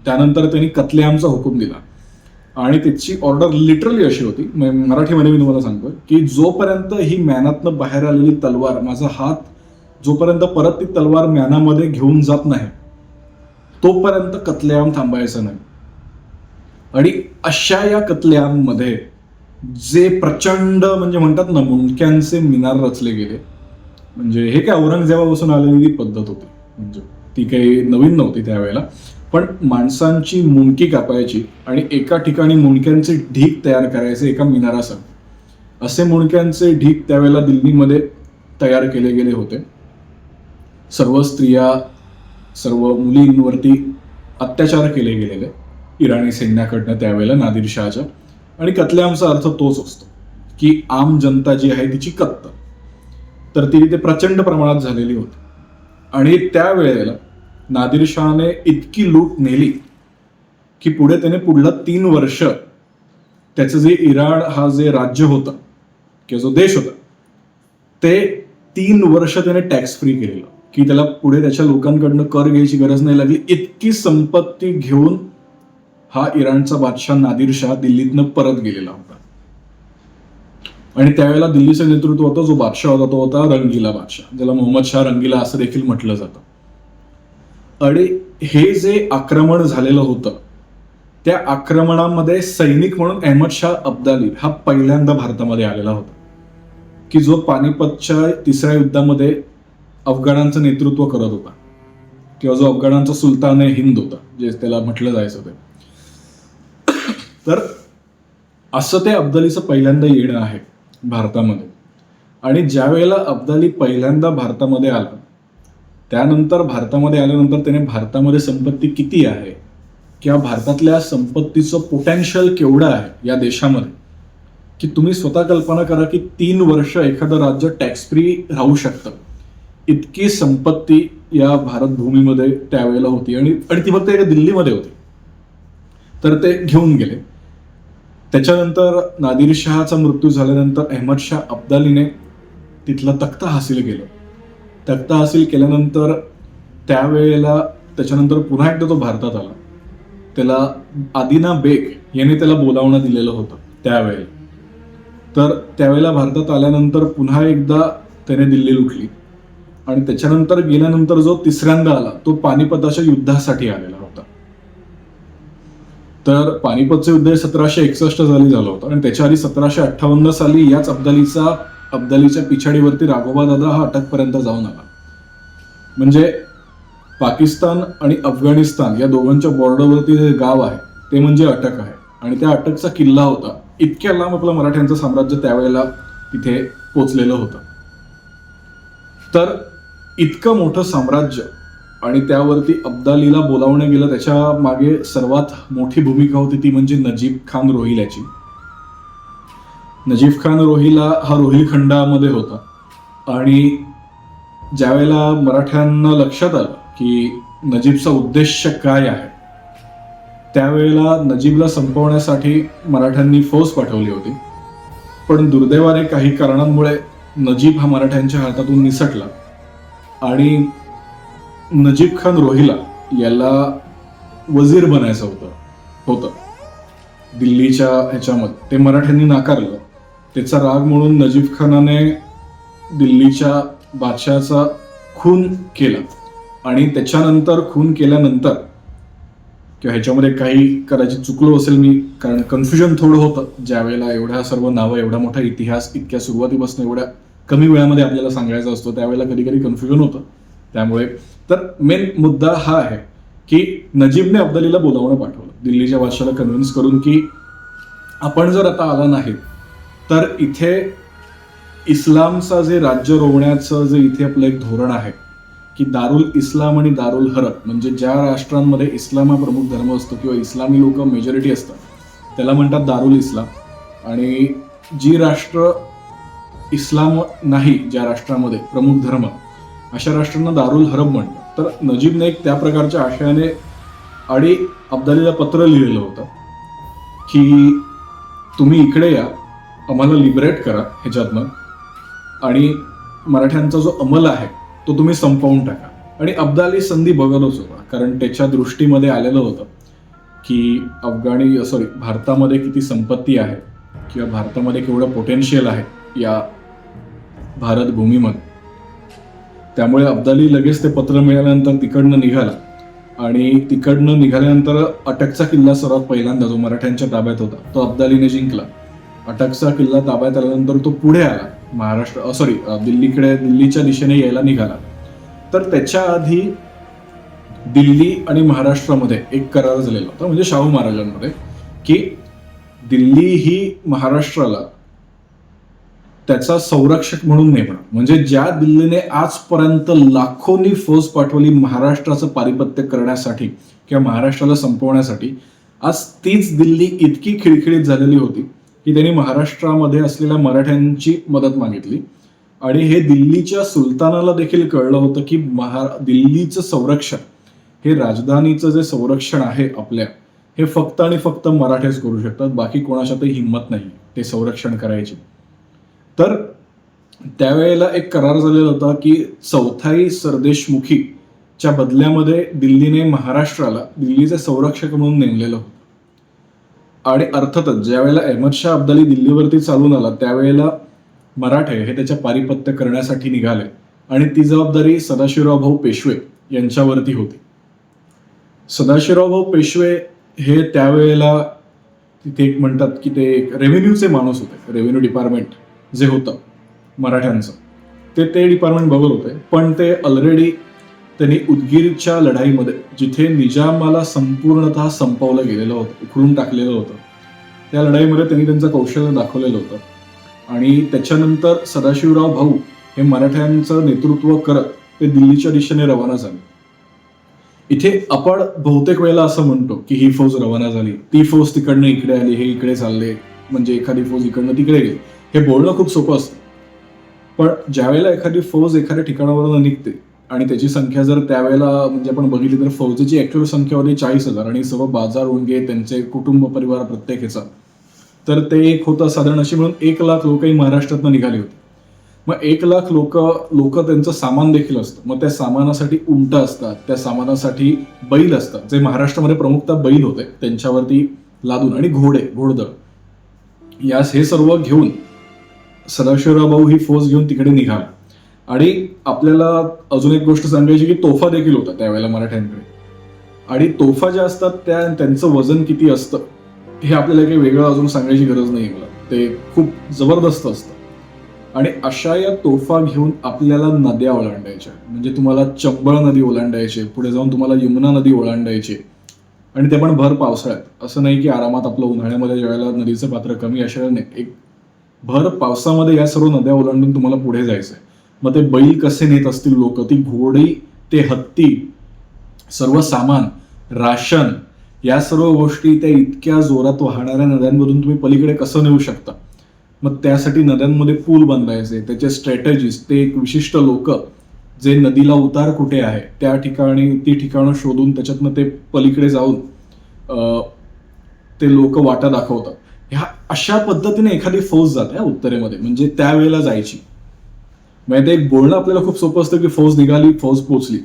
त्यानंतर त्यांनी कत्लेआमचा हुकूम दिला. आणि त्याची ऑर्डर लिटरली अशी होती, मराठीमध्ये मी तुम्हाला सांगतो, की जोपर्यंत ही मॅनातनं बाहेर आलेली तलवार, माझा हात जोपर्यंत परत ती तलवार मॅनामध्ये घेऊन जात नाही तोपर्यंत कत्लेआम थांबायचं नाही. आणि अशा या कत्लेआममध्ये जे प्रचंड म्हणजे म्हणतात ना मुंडक्यांचे मिनार रचले गेले, म्हणजे हे काय औरंगजेबापासून आलेली पद्धत होती, म्हणजे ती काही नवीन नव्हती त्यावेळेला, पण माणसांची मुंडकी कापायची आणि एका ठिकाणी मुंडक्यांचे ढीक तयार करायचे एका मिनारासह. असे मुंडक्यांचे ढीक त्यावेळेला दिल्लीमध्ये तयार केले गेले होते. सर्व स्त्रिया, सर्व मुलींवरती अत्याचार केले गेलेले इराणी सैन्याकडनं त्यावेळेला नादिरशाहच्या. आणि कत्लेआमचा अर्थ तोच असतो की आम जनता जी आहे तिची कत्तल. तर ती तिथे प्रचंड प्रमाणात झालेली होती. आणि त्यावेळेला नादिरशाहने इतकी लूट नेली की पुढे त्याने पुढलं 3 वर्ष त्याचं जे इराण हा जे राज्य होतं किंवा जो देश होता ते 3 वर्ष त्याने टॅक्स फ्री केलेलं, की त्याला पुढे त्याच्या लोकांकडनं कर घ्यायची गरज नाही लागली. इतकी संपत्ती घेऊन हा इराणचा बादशाह नादिरशाह दिल्लीतनं परत गेलेला होता. आणि त्यावेळेला दिल्लीचं नेतृत्व होतं, जो बादशाह होता तो होता रंगीला बादशाह, ज्याला मोहम्मद शाह रंगीला असं देखील म्हटलं जातं. आणि हे जे आक्रमण झालेलं होतं त्या आक्रमणामध्ये सैनिक म्हणून अहमद शाह अब्दाली हा पहिल्यांदा भारतामध्ये आलेला होता, की जो पानिपतच्या 3ऱ्या युद्धामध्ये अफगाणांचं नेतृत्व करत होता, किंवा जो अफगाणांचा सुलतान हिंद होता जे त्याला म्हटलं जायचं ते. तर असं ते अब्दालीचं पहिल्यांदा येणं आहे भारतामध्ये. आणि ज्या वेळेला अब्दाली पहिल्यांदा भारतामध्ये आला त्यानंतर भारतामध्ये आल्यानंतर त्याने भारतामध्ये संपत्ती किती आहे किंवा भारतातल्या संपत्तीचं पोटेन्शियल केवढं आहे या देशामध्ये, की तुम्ही स्वतः कल्पना करा की 3 वर्ष एखादं राज्य टॅक्स फ्री राहू शकतं. इतकी संपत्ती या भारत भूमीमध्ये त्यावेळेला होती आणि ती फक्त एका दिल्लीमध्ये होती. तर ते घेऊन गेले. त्याच्यानंतर नादिरशहाचा मृत्यू झाल्यानंतर अहमद शाह अब्दालीने तिथला तख्ता हासिल केलं. तख्ता हासिल केल्यानंतर त्यावेळेला त्याच्यानंतर पुन्हा एकदा तो भारतात आला. त्याला आदिना बेग याने त्याला बोलावणं दिलेलं होतं त्यावेळेला. तर त्यावेळेला भारतात आल्यानंतर पुन्हा एकदा त्याने दिल्ली लुटली आणि त्याच्यानंतर गेल्यानंतर जो 3ऱ्यांदा आला तो पानिपताच्या युद्धासाठी आलेला होता. तर पानिपतचं युद्ध 1761 साली झालं होतं आणि त्याच्या आधी 1758 साली याच अब्दालीच्या पिछाडीवरती राघोबा दादा हा अटकपर्यंत जाऊन आला. म्हणजे पाकिस्तान आणि अफगाणिस्तान या दोघांच्या बॉर्डरवरती जे गाव आहे ते म्हणजे अटक आहे. आणि त्या अटकचा किल्ला होता. इतक्या लांब आपलं मराठ्यांचं साम्राज्य त्यावेळेला तिथे पोचलेलं होतं. तर इतकं मोठं साम्राज्य आणि त्यावरती अब्दालीला बोलावणं गेलं, त्याच्या मागे सर्वात मोठी भूमिका होती ती म्हणजे नजीब खान रोहिल्याची. नजीब खान रोहिला हा रोहिलखंडामध्ये होता. आणि ज्यावेळेला मराठ्यांना लक्षात आलं की नजीबचा उद्देश काय आहे, त्यावेळेला नजीबला संपवण्यासाठी मराठ्यांनी फौज पाठवली होती. पण दुर्दैवाने काही कारणांमुळे नजीब हा मराठ्यांच्या हातातून निसटला आणि नजीब खान रोहिला याला वजीर बनायचं होतं दिल्लीच्या ह्याच्यामध्ये. ते मराठ्यांनी नाकारलं. त्याचा राग म्हणून नजीब खानाने दिल्लीच्या बादशहाचा खून केला. आणि त्याच्यानंतर खून केल्यानंतर, किंवा ह्याच्यामध्ये काही कदाचित चुकलो असेल मी, कारण कन्फ्युजन थोडं होतं ज्यावेळेला एवढ्या सर्व नावं, एवढा मोठा इतिहास इतक्या सुरुवातीपासून एवढ्या कमी वेळामध्ये आपल्याला सांगायचा असतो, त्यावेळेला कधी कधी कन्फ्युजन होतं. त्यामुळे तर मेन मुद्दा हा आहे की नजीबने अब्दालीला बोलावणं पाठवलं, दिल्लीच्या बादशाहाला कन्व्हिन्स करून की आपण जर आता आला नाही तर इथे इस्लामचा जे राज्य रोवण्याचं जे इथे आपलं एक धोरण आहे की दारुल इस्लाम आणि दारुल हरब, म्हणजे ज्या राष्ट्रांमध्ये इस्लाम हा प्रमुख धर्म असतो किंवा इस्लामी लोक मेजॉरिटी असतात त्याला म्हणतात दारुल इस्लाम. आणि जी राष्ट्र इस्लाम नाही, ज्या राष्ट्रामध्ये प्रमुख धर्म, अशा राष्ट्रांना दारुल हरब म्हणतात. तर नजीबने एक त्या प्रकारच्या आशयाने आणि अब्दालीला पत्र लिहिलेलं होतं की तुम्ही इकडे या, आम्हाला लिबरेट करा ह्याच्यातनं, आणि मराठ्यांचा जो अंमल आहे तो तुम्ही संपवून टाका. आणि अब्दाली संधी बघतच होता, कारण त्याच्या दृष्टीमध्ये आलेलं होतं की भारतामध्ये किती संपत्ती आहे किंवा भारतामध्ये केवढं पोटेन्शियल आहे या भारत भूमीमध्ये. त्यामुळे अब्दाली लगेच ते पत्र मिळाल्यानंतर तिकडनं निघाला. आणि तिकडनं निघाल्यानंतर अटकचा किल्ला सर्वात पहिल्यांदा जो मराठ्यांच्या ताब्यात होता तो अब्दालीने जिंकला. अटकचा किल्ला ताब्यात आल्यानंतर तो पुढे आला, दिल्लीच्या दिशेने यायला निघाला. तर त्याच्या आधी दिल्ली आणि महाराष्ट्रामध्ये एक करार झालेला होता, म्हणजे शाहू महाराजांमध्ये, की दिल्ली ही महाराष्ट्राला त्याचा संरक्षक म्हणून नेमणं. म्हणजे ज्या दिल्लीने आजपर्यंत लाखोनी फौज पाठवली महाराष्ट्राचं पारिपत्य करण्यासाठी किंवा महाराष्ट्राला संपवण्यासाठी, आज तीच दिल्ली इतकी खिळखिळीत झालेली होती की त्यांनी महाराष्ट्रामध्ये असलेल्या मराठ्यांची मदत मागितली. आणि हे दिल्लीच्या सुलतानाला देखील कळलं होतं की दिल्लीचं संरक्षण, हे राजधानीचं जे संरक्षण आहे आपल्या, हे फक्त आणि फक्त मराठेच करू शकतात, बाकी कोणाच्यातही हिंमत नाही ते संरक्षण करायची. तर त्यावेळेला एक करार झालेला होता की चौथाई सरदेशमुखीच्या बदल्यामध्ये दिल्लीने महाराष्ट्राला दिल्लीचे संरक्षक म्हणून नेमलेलं होतं. आणि अर्थातच ज्यावेळेला अहमदशाह अब्दाली दिल्लीवरती चालून आला त्यावेळेला मराठे हे त्याच्या पारिपत्य करण्यासाठी निघाले आणि ती जबाबदारी सदाशिवराव भाऊ पेशवे यांच्यावरती होती. सदाशिवराव भाऊ पेशवे हे त्यावेळेला तिथे एक म्हणतात की ते एक रेव्हेन्यूचे माणूस होते. रेव्हेन्यू डिपार्टमेंट जे होतं मराठ्यांचं ते डिपार्टमेंट बघत होते. पण ते ऑलरेडी त्यांनी उदगीरच्या लढाईमध्ये, जिथे निजामाला संपूर्णतः संपवलं गेलेलं होतं, उखडून टाकलेलं होतं, त्या लढाईमध्ये त्यांनी त्यांचं कौशल्य दाखवलेलं होतं. आणि त्याच्यानंतर सदाशिवराव भाऊ हे मराठ्यांचं नेतृत्व करत ते दिल्लीच्या दिशेने रवाना झाले. इथे आपण बहुतेक वेळेला असं म्हणतो की ही फौज रवाना झाली, ती फौज तिकडनं इकडे आली, हे इकडे चालले, म्हणजे एखादी फौज इकडनं तिकडे गेली. हे बोलणं खूप सोपं असतं. पण ज्यावेळेला एखादी फौज एखाद्या ठिकाणावरून निघते आणि त्याची संख्या जर त्यावेळेला म्हणजे आपण बघितली तर फौजेची ऍक्च्युअल संख्या होती 40,000 आणि सर्व बाजार उणगे, त्यांचे कुटुंब परिवार प्रत्येक ह्याचा, तर ते एक होतं साधारण अशी म्हणून 1,00,000 लोकही महाराष्ट्रातनं निघाली होती. मग 1,00,000 लोक त्यांचं सामान देखील असतं. मग त्या सामानासाठी उंट असतात, त्या सामानासाठी बैल असतात, जे महाराष्ट्रामध्ये प्रमुखतः बैल होते त्यांच्यावरती लादून, आणि घोडदळ, हे सर्व घेऊन सदाशिवराव भाऊ ही फौज घेऊन तिकडे निघाला. आणि आपल्याला अजून एक गोष्ट सांगायची की तोफा देखील होता त्यावेळेला मराठ्यांकडे. आणि तोफा ज्या असतात त्यांचं वजन किती असतं हे आपल्याला काही वेगळं अजून सांगायची गरज नाही मला, ते खूप जबरदस्त असतं. आणि अशा या तोफा घेऊन आपल्याला नद्या ओलांडायच्या. म्हणजे तुम्हाला चंबळ नदी ओलांडायची, पुढे जाऊन तुम्हाला यमुना नदी ओलांडायची, आणि ते पण भर पावसाळ्यात. असं नाही की आरामात आपलं उन्हाळ्यामध्ये ज्यावेळेला नदीचं पात्र कमी असेल, नाही, एक भर पावसामध्ये या सर्व नद्या ओलांडून तुम्हाला पुढे जायचंय. मग ते बैल कसे नेत असतील लोक, ती घोडी, ते हत्ती, सर्व सामान, राशन, या सर्व गोष्टी त्या इतक्या जोरात वाहणाऱ्या नद्यांमधून तुम्ही पलीकडे कसं नेऊ शकता. मग त्यासाठी नद्यांमध्ये पूल बांधायचे, त्याचे स्ट्रॅटेजीज, ते एक विशिष्ट लोक जे नदीला उतार कुठे आहे त्या ठिकाणी ती ठिकाणं शोधून त्याच्यातनं ते पलीकडे जाऊन ते लोक वाटा दाखवतात. ह्या अशा पद्धतीने एखादी फौज जाते उत्तरेमध्ये, म्हणजे त्यावेळेला जायची. म्हणजे ते एक बोलणं आपल्याला खूप सोपं असतं की फौज निघाली, फौज पोचली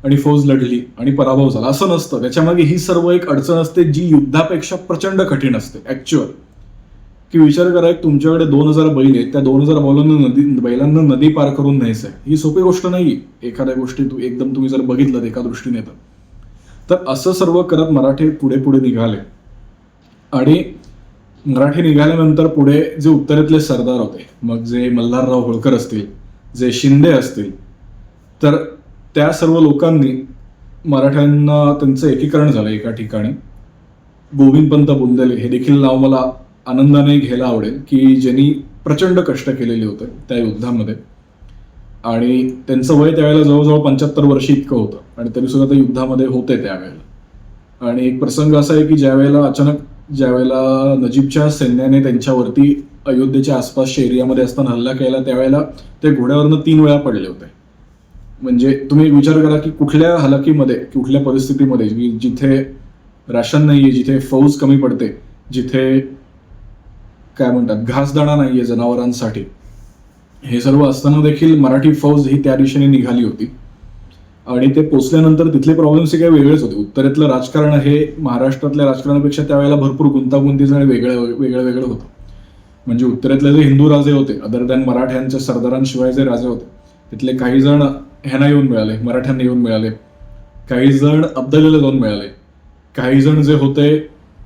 आणि फौज लढली आणि पराभव झाला, असं नसतं. त्याच्यामागे ही सर्व एक अडचण असते जी युद्धापेक्षा प्रचंड कठीण असते ऍक्च्युअल. की विचार करा, एक तुमच्याकडे 2000 बैल आहेत, त्या 2000 बैलांना नदी पार करून न्यायचंय, ही सोपी गोष्ट नाही. एखाद्या गोष्टी एकदम तुम्ही जर बघितलं एका दृष्टीने तर असं सर्व करत मराठे पुढे पुढे निघाले. आणि मराठी निघाल्यानंतर पुढे जे उत्तरेतले सरदार होते, मग जे मल्हारराव होळकर असतील, जे शिंदे असतील, तर त्या सर्व लोकांनी मराठ्यांना त्यांचं एकीकरण झालं एका ठिकाणी. गोविंदपंत बुंदेले हे देखील नाव मला आनंदाने घ्यायला आवडेल की ज्यांनी प्रचंड कष्ट केलेले होते त्या युद्धामध्ये. आणि त्यांचं वय त्यावेळेला जवळजवळ 75 वर्ष इतकं होतं आणि तरी सुद्धा ते युद्धामध्ये होते त्यावेळेला. आणि एक प्रसंग असा आहे की ज्यावेळेला नजीबच्या सैन्याने त्यांच्यावरती अयोध्येच्या आसपासच्या एरियामध्ये असताना हल्ला केला, त्यावेळेला ते घोड्यावरनं 3 वेळा पडले होते. म्हणजे तुम्ही विचार करा की कुठल्या हलाखीमध्ये, कुठल्या परिस्थितीमध्ये, जिथे राशन नाहीये, जिथे फौज कमी पडते, जिथे काय म्हणतात घासदाणा नाहीये जनावरांसाठी, हे सर्व असताना देखील मराठी फौज ही त्या दिशेने निघाली होती. आणि ते पोचल्यानंतर तिथले प्रॉब्लेम्स काही वेगळेच होते. उत्तरेतलं राजकारण हे महाराष्ट्रातल्या राजकारणापेक्षा त्यावेळेला भरपूर गुंतागुंतीचं आणि वेगळं होतं. म्हणजे उत्तरेतले जे हिंदू राजे होते, अदर दॅन मराठ्यांच्या सरदारांशिवाय जे राजे होते, तिथले काही जण ह्यांना येऊन मिळाले, मराठ्यांना येऊन मिळाले, काही जण अब्दालीला जाऊन मिळाले, काही जण जे होते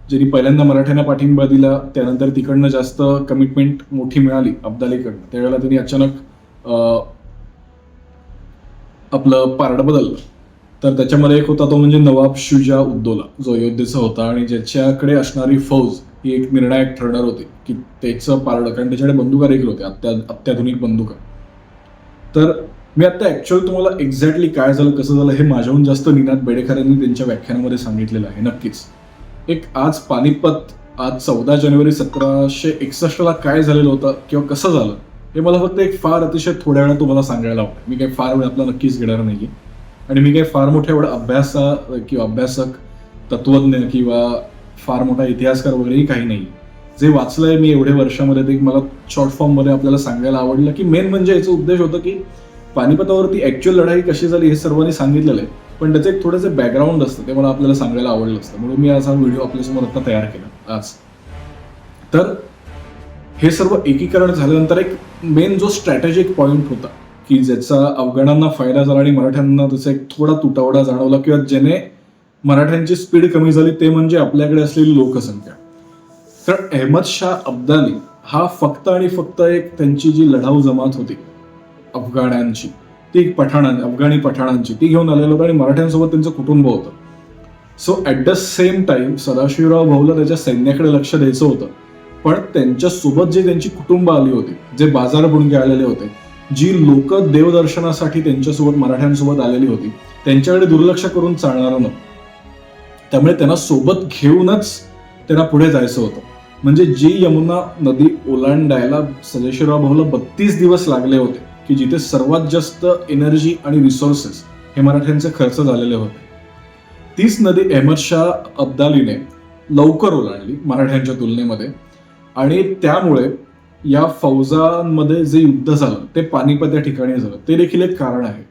ज्यांनी पहिल्यांदा मराठ्यांना पाठिंबा दिला, त्यानंतर तिकडनं जास्त कमिटमेंट मोठी मिळाली अब्दालीकडनं, त्यावेळेला त्यांनी अचानक आपलं पारडं बदललं. तर त्याच्यामध्ये एक होता तो म्हणजे नवाब शुजा उद्दौला, जो अयोध्येचा होता आणि ज्याच्याकडे असणारी फौज ही एक निर्णायक ठरणार होती की त्याचं पारडं, कारण त्याच्याकडे बंदुका देखील होत्या, अत्याधुनिक बंदुका. तर मी आता ऍक्च्युअल तुम्हाला एक्झॅक्टली काय झालं, कसं झालं हे माझ्याहून जास्त निनाद बेडेकर यांनी त्यांच्या व्याख्यानामध्ये सांगितलेलं आहे. नक्कीच एक आज पानिपत, आज 14 जानेवारी 1761 काय झालेलं होतं किंवा कसं झालं हे मला फक्त एक फार अतिशय थोड्या वेळा तुम्हाला सांगायला आवडेल. मी काही फार वेळ आपला नक्कीच घेणार नाही आणि मी काही फार मोठ्या एवढा अभ्यासक, तत्वज्ञ किंवा फार मोठा इतिहासकार वगैरेही काही नाही. जे वाचलंय मी एवढ्या वर्षामध्ये ते मला शॉर्ट फॉर्म मध्ये आपल्याला सांगायला आवडलं की मेन म्हणजे याचा उद्देश होता की पानिपतावरती ऍक्च्युअल लढाई कशी झाली हे सर्वांनी सांगितलेलं आहे, पण त्याचं एक थोडंसं बॅकग्राऊंड असतं, ते मला आपल्याला सांगायला आवडलं असतं, म्हणून मी आज हा व्हिडिओ आपल्यासमोर आता तयार केला आज. तर हे सर्व एकीकरण झाल्यानंतर एक मेन जो स्ट्रॅटेजिक पॉइंट होता की ज्याचा अफगाणांना फायदा झाला आणि मराठ्यांना त्याचा एक थोडा तुटवडा जाणवला किंवा ज्याने मराठ्यांची स्पीड कमी झाली, ते म्हणजे आपल्याकडे असलेली लोकसंख्या. तर अहमद शाह अब्दाली हा फक्त आणि फक्त एक त्यांची जी लढाऊ जमात होती अफगाण्यांची, ती अफगाणी पठाणांची, ती घेऊन आलेलं होतं आणि मराठ्यांसोबत त्यांचं कुटुंब होतं. So at the same time Sadashivrao भाऊला त्याच्या सैन्याकडे लक्ष द्यायचं होतं, पण त्यांच्यासोबत जे त्यांची कुटुंब आली होती, जे बाजार बुणगे आलेले होते, जी लोक देवदर्शनासाठी त्यांच्यासोबत मराठ्यांसोबत आलेली होती, त्यांच्याकडे दुर्लक्ष करून चालणार नव्हतं. त्यामुळे त्यांना सोबत घेऊनच त्यांना पुढे जायचं होतं. म्हणजे जी यमुना नदी ओलांडायला सदाशिवराव भाऊला 32 दिवस लागले होते, की जिथे सर्वात जास्त एनर्जी आणि रिसोर्सेस हे मराठ्यांचे खर्च झालेले होते, तीच नदी अहमद शाह अब्दालीने लवकर ओलांडली मराठ्यांच्या तुलनेमध्ये. आणि त्यामुळे या फौजांमध्ये जे युद्ध झालं ते पानिपत या ठिकाणी झालं, ते देखील एक कारण आहे.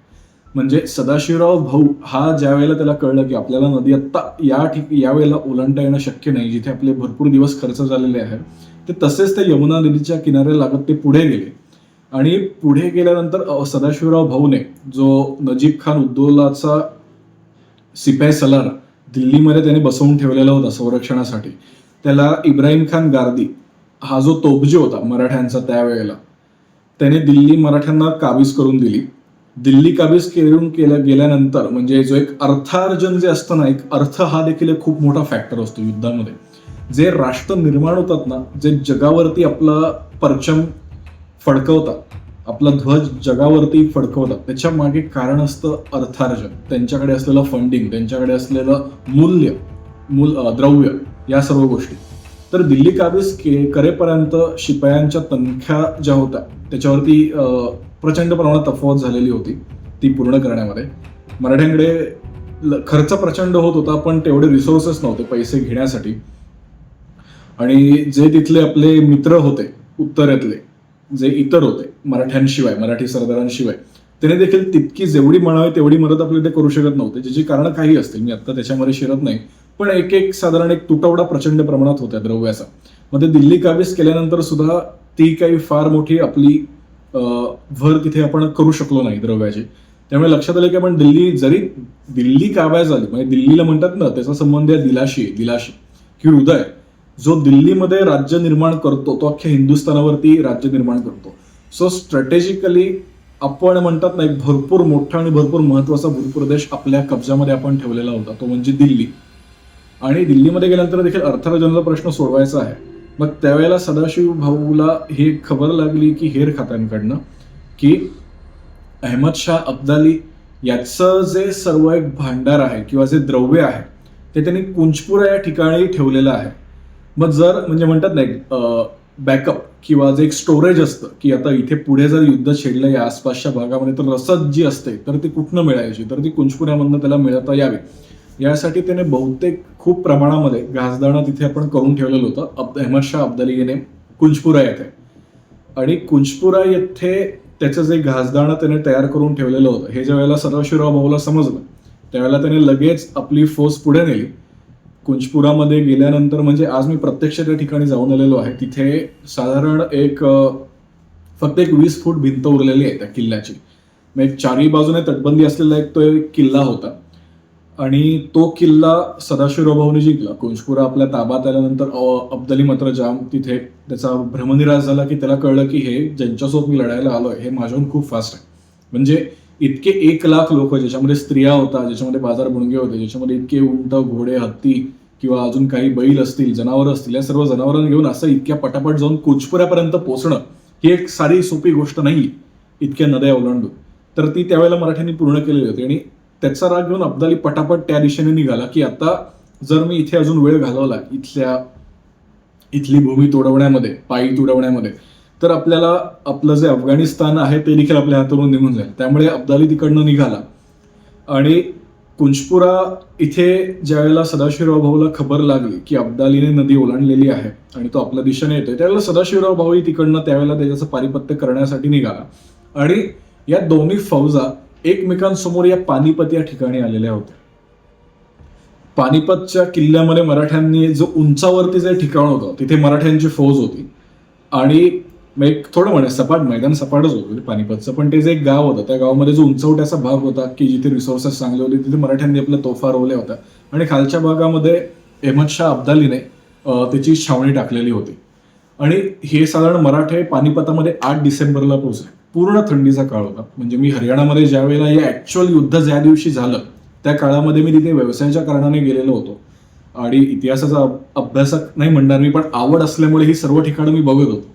म्हणजे सदाशिवराव भाऊ हा ज्या वेळेला त्याला कळलं की आपल्याला नदी आत्ता या वेळेला ओलांडता येणं शक्य नाही, जिथे आपले भरपूर दिवस खर्च झालेले आहेत, ते तसेच ते यमुना नदीच्या किनाऱ्याला लागत ते पुढे गेले. आणि पुढे गेल्यानंतर सदाशिवराव भाऊने जो नजीब खान उद्दौलाचा सिपाही सलार दिल्लीमध्ये त्याने बसवून ठेवलेला होता संरक्षणासाठी, त्याला इब्राहिम खान गार्दी हा जो तोबजी होता मराठ्यांचा त्यावेळेला, त्याने दिल्ली मराठ्यांना काबीज करून दिली. दिल्ली काबीज गेल्यानंतर म्हणजे जो एक अर्थार्जन जे असतं ना, एक अर्थ हा देखील एक खूप मोठा फॅक्टर असतो युद्धामध्ये. जे राष्ट्र निर्माण होतात ना, जे जगावरती आपला परचम फडकवतात, आपला ध्वज जगावरती फडकवतात, त्याच्या मागे कारण असतं अर्थार्जन. त्यांच्याकडे असलेलं फंडिंग, त्यांच्याकडे असलेलं द्रव्य, या सर्व गोष्टी. तर दिल्ली काबीज करेपर्यंत शिपायांच्या तनख्या ज्या होत्या त्याच्यावरती प्रचंड प्रमाणात तफावत झालेली होती ती पूर्ण करण्यामध्ये. मराठ्यांकडे खर्च प्रचंड होत होता, पण तेवढे रिसोर्सेस नव्हते पैसे घेण्यासाठी. आणि जे तिथले आपले मित्र होते उत्तरेतले, जे इतर होते मराठ्यांशिवाय, मराठी सरदारांशिवाय, त्याने देखील तितकी जेवढी म्हणावी तेवढी मदत आपल्याला ते करू शकत नव्हते. ज्याची कारण काही असतील, मी आता त्याच्यामध्ये शिरत नाही, पण साधारण एक तुटवडा प्रचंड प्रमाणात होता द्रव्याचा. मग ते दिल्ली काबीज केल्यानंतर सुद्धा ती काही फार मोठी आपली भर तिथे आपण करू शकलो नाही द्रव्याची. त्यामुळे लक्षात आलं की आपण जरी दिल्ली काबीज झाली, म्हणजे दिल्लीला म्हणतात ना, त्याचा संबंध आहे दिलाशी की हृदय. जो दिल्लीमध्ये राज्य निर्माण करतो तो अख्ख्या हिंदुस्थानावरती राज्य निर्माण करतो. सो स्ट्रॅटेजिकली आपण म्हणतात ना, एक भरपूर मोठा आणि भरपूर महत्वाचा भूप्रदेश आपल्या कब्जामध्ये आपण ठेवलेला होता, तो म्हणजे दिल्ली. आणि दिल्लीमध्ये गेल्यानंतर देखील अर्थार्जनाचा प्रश्न सोडवायचा आहे. मग त्यावेळेला सदाशिव भाऊला ही खबर लागली की हेर खात्यांकडनं की अहमद शाह अब्दाली याचं जे सर्व एक भांडार आहे किंवा जे द्रव्य आहे ते त्यांनी कुंजपुरा या ठिकाणी ठेवलेलं आहे. मग जर म्हणजे म्हणतात ना, एक बॅकअप किंवा जे एक स्टोरेज असतं की आता इथे पुढे जर युद्ध छेडलं या आसपासच्या भागामध्ये, तर रसद जी असते तर ती कुठनं मिळायची, तर ती कुंजपुऱ्यामधनं त्याला मिळवता यावी, यासाठी त्याने बहुतेक खूप प्रमाणामध्ये घासदाणा तिथे आपण करून ठेवलेलं होतं अहमद शाह अब्दाली याने कुंजपुरा येथे. आणि कुंजपुरा येथे त्याचं जे घासदाणा त्याने तयार करून ठेवलेलं होतं, हे ज्या वेळेला सदाशिवराव भाऊला समजलं त्यावेळेला त्याने लगेच आपली फौज पुढे नेली. कुंजपुरामध्ये गेल्यानंतर, म्हणजे आज मी प्रत्यक्ष त्या ठिकाणी जाऊन आलेलो आहे, तिथे साधारण फक्त 20 फूट भिंत उरलेली आहे त्या किल्ल्याची. मग चारही बाजूने तटबंदी असलेला तो एक किल्ला होता. आणि तो किल्ला सदाशिवराव भाऊने जिंकला. कुंजपुरा आपल्या ताब्यात आल्यानंतर अब्दाली मात्र जाम तिथे त्याचा भ्रमनिरास झाला की त्याला कळलं की हे ज्यांच्यासोबत मी लढायला आलोय हे माझ्याहून खूप फास्ट आहे. म्हणजे इतके 1,00,000 लोक, ज्याच्यामध्ये स्त्रिया होता, ज्याच्यामध्ये बाजार बुणगे होते, ज्याच्यामध्ये इतके उंट, घोडे, हत्ती किंवा अजून काही बैल असतील, जनावरं असतील, या सर्व जनावरांना घेऊन असं इतक्या पटापट जाऊन कुंजपुऱ्यापर्यंत पोहोचणं ही एक सारी सोपी गोष्ट नाही, इतक्या नद्या ओलांडून. तर ती त्यावेळेला मराठ्यांनी पूर्ण केलेली होती. आणि त्याचा राग घेऊन अब्दाली पटापट त्या दिशेने निघाला की आता जर मी इथे अजून वेळ घालवला इथली भूमी तोडवण्यामध्ये, पायी तुडवण्यामध्ये, तर आपल्याला आपलं जे अफगाणिस्तान आहे ते देखील आपल्या हातातून निघून जाईल. त्यामुळे अब्दाली तिकडनं निघाला. आणि कुंजपुरा इथे ज्यावेळेला सदाशिवराव भाऊला खबर लागली की अब्दालीने नदी ओलांडलेली आहे आणि तो आपल्या दिशेने येतोय, त्यावेळेला सदाशिवराव भाऊ तिकडनं त्यावेळेला त्याचं पारिपत्य करण्यासाठी निघाला. आणि या दोन्ही फौजा एकमेकांसमोर या पानिपत या ठिकाणी आलेल्या होत्या. पानिपतच्या किल्ल्यामध्ये मराठ्यांनी जो उंचावरती जे ठिकाण होतं तिथे मराठ्यांची फौज होती. आणि एक थोडं सपाट मैदान, सपाटच होतं पानिपतचं, पण ते जे एक गाव होतं त्या गावामध्ये जो उंचवट्याचा भाग होता की जिथे रिसोर्सेस चांगले होते, तिथे मराठ्यांनी आपल्या तोफा रोवल्या होत्या. आणि खालच्या भागामध्ये अहमद शाह अब्दालीने त्याची छावणी टाकलेली होती. आणि हे साधारण मराठे पानिपतामध्ये 8 डिसेंबरला पोहोचले. पूर्ण थंडीचा काळ होता. म्हणजे मी हरियाणामध्ये ज्या वेळेला हे ऍक्च्युअल युद्ध ज्या दिवशी झालं त्या काळामध्ये मी तिथे व्यवसायाच्या कारणाने गेलेलो होतो. आणि इतिहासाचा अभ्यासक नाही म्हणणार मी, पण आवड असल्यामुळे ही सर्व ठिकाणं मी बघत होतो.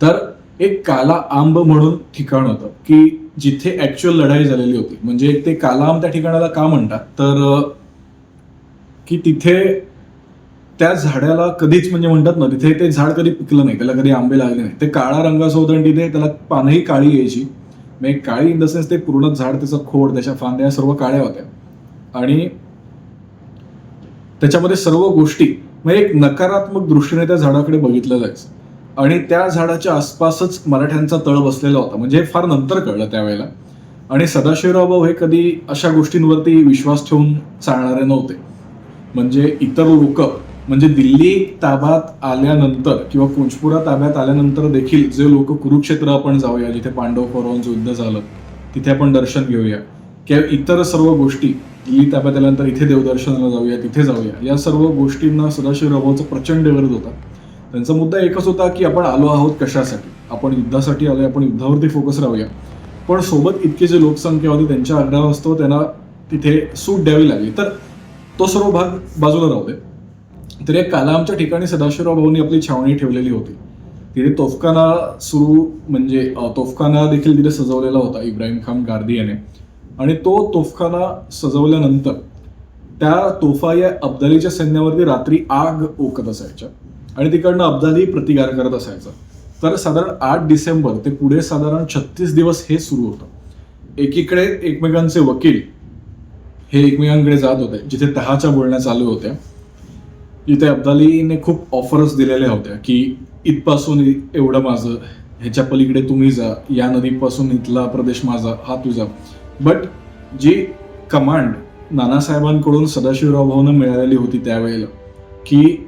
तर एक काला आंब म्हणून ठिकाण होतं की जिथे ऍक्च्युअल लढाई झालेली होती. म्हणजे ते काला आंब त्या ठिकाणाला का म्हणतात, तर की तिथे त्या झाडाला कधीच म्हणजे म्हणतात ना, तिथे ते झाड कधी पिकलं नाही, त्याला कधी आंबे लागले नाही. ते काळा रंगाचं होतं आणि तिथे त्याला पानही काळी यायची. म्हणजे काळी इन द सेन्स ते पूर्ण झाड, त्याचं खोड, त्याच्या फांद्या सर्व काळ्या होत्या. आणि त्याच्यामध्ये सर्व गोष्टी म्हणजे एक नकारात्मक दृष्टीने त्या झाडाकडे बघितलं जायचं. आणि त्या झाडाच्या आसपासच मराठ्यांचा तळ बसलेला होता. म्हणजे फार नंतर कळलं त्यावेळेला. आणि सदाशिवराव भाऊ हे कधी अशा गोष्टींवरती विश्वास ठेवून चालणारे नव्हते. म्हणजे इतर लोक, म्हणजे दिल्ली ताब्यात आल्यानंतर किंवा कुंजपुरा ताब्यात आल्यानंतर देखील जे लोक कुरुक्षेत्र आपण जाऊया, जिथे पांडव कौरवांचं युद्ध झालं, तिथे आपण दर्शन घेऊया, किंवा इतर सर्व गोष्टी, दिल्ली ताब्यात आल्यानंतर इथे देवदर्शनाला जाऊया, तिथे जाऊया, या सर्व गोष्टींना सदाशिवराव भाऊचा प्रचंड विरोध होता. त्यांचा मुद्दा एकच होता की आपण आलो आहोत कशासाठी. आपण युद्धासाठी आलोय, आपण युद्धावरती फोकस राहूया. पण सोबत इतकी जी लोकसंख्या होती त्यांच्या आग्रहास्तव त्यांना तिथे सूट द्यावी लागली. तर तो सर्व भाग बाजूला राहू दे. तर या कालामच्या ठिकाणी सदाशिवराव भाऊंनी आपली छावणी ठेवलेली होती. तिथे तोफखाना म्हणजे तोफखाना देखील तिथे सजवलेला होता इब्राहिम खान गार्दी याने. आणि तो तोफखाना सजवल्यानंतर त्या तोफा या अब्दालीच्या सैन्यावरती रात्री आग ओकत असायच्या आणि तिकडनं अब्दाली प्रतिकार करत असायचा. तर साधारण 8 डिसेंबर ते पुढे साधारण 36 दिवस हे सुरू होतं. एकीकडे एकमेकांचे वकील हे एकमेकांकडे जात होते, जिथे तहाच्या बोलण्या चालू होत्या, जिथे अब्दालीने खूप ऑफर्स दिलेल्या होत्या की इथपासून एवढं माझं, ह्याच्या पलीकडे तुम्ही जा, या नदीपासून इथला प्रदेश माझा, हा तुझा. बट जी कमांड नानासाहेबांकडून सदाशिवराव भाऊंना मिळालेली होती त्यावेळेला की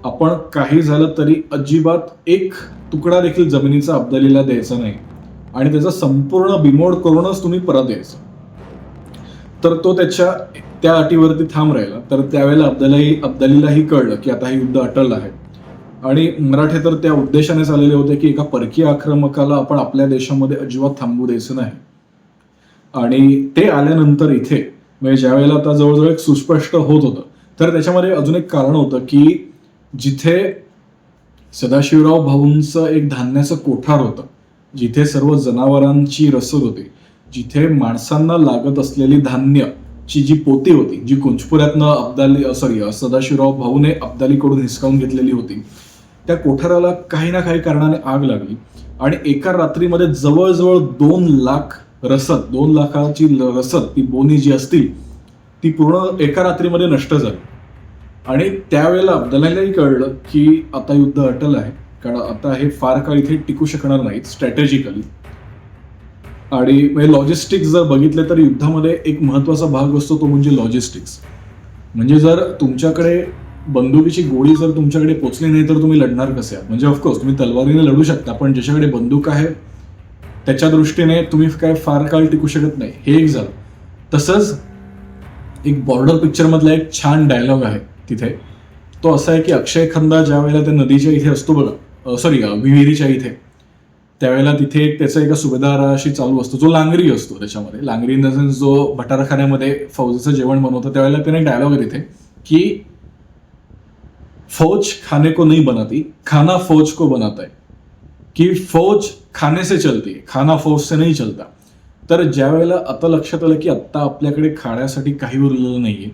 आपण काही झालं तरी अजिबात एक तुकडा देखील जमिनीचा अब्दालीला द्यायचा नाही आणि त्याचा संपूर्ण बिमोड करूनच तुम्ही परत यायचं. तर तो त्या अटीवरती ठाम राहिला. तर त्यावेळेला अब्दालीलाही कळलं की आता हे युद्ध अटळ आहे आणि मराठे तर त्या उद्देशाने आलेले होते की एका परकीय आक्रमकाला आपण आपल्या देशामध्ये अजिबात थांबू द्यायचं नाही. आणि ते आल्यानंतर इथे म्हणजे ज्या वेळेला आता जवळजवळ एक सुस्पष्ट होत होतं, तर त्याच्यामध्ये अजून एक कारण होतं की जिथे सदाशिवराव भाऊंचं एक धान्याचं कोठार होतं, जिथे सर्व जनावरांची रसद होती, जिथे माणसांना लागत असलेली धान्यची जी पोती होती, जी कुंचपुऱ्यातनं सदाशिवराव भाऊने अब्दालीकडून हिसकावून घेतलेली होती, त्या कोठाराला काही ना काही कारणाने आग लागली आणि एका रात्रीमध्ये जवळजवळ 2 लाख रसद, 2 लाखाची रसद, ती बोनी जी असतील ती पूर्ण एका रात्रीमध्ये नष्ट झाली. आणि त्यावेळेला अब्दालीलाही कळलं की आता युद्ध अटल आहे, कारण आता हे फार काळ इथे टिकू शकणार नाहीत स्ट्रॅटेजिकली. आणि म्हणजे लॉजिस्टिक्स जर बघितले तर युद्धामध्ये एक महत्वाचा भाग असतो तो म्हणजे लॉजिस्टिक्स. म्हणजे जर तुमच्याकडे बंदुकीची गोळी जर तुमच्याकडे पोचली नाही तर तुम्ही लढणार कसे आहात. म्हणजे ऑफकोर्स तुम्ही तलवारीने लढू शकता, पण ज्याच्याकडे बंदूक आहे त्याच्या दृष्टीने तुम्ही काय फार काळ टिकू शकत नाही. हे एक झालं. तसंच एक बॉर्डर पिक्चर मधला एक छान डायलॉग आहे तिथे, तो असा आहे की अक्षय खंदा ज्या वेळेला त्या नदीच्या इथे असतो बघा, विहिरीच्या इथे, त्यावेळेला तिथे त्याचा एका सुभेदाराशी चालू असतो जो लांगरी असतो. त्याच्यामध्ये लांगरी इन द सेन्स जो भटारखान्यामध्ये फौजेचं जेवण बनवतं, त्यावेळेला त्याने डायलॉग आहे तिथे की फौज खाने को नहीं बनाती, खाना फौज को बनाता है, की फौज खाने से चलती, खाना फौज से नहीं चलता. तर ज्या वेळेला आता लक्षात आलं की आता आपल्याकडे खाण्यासाठी काही उरलेलं नाहीये,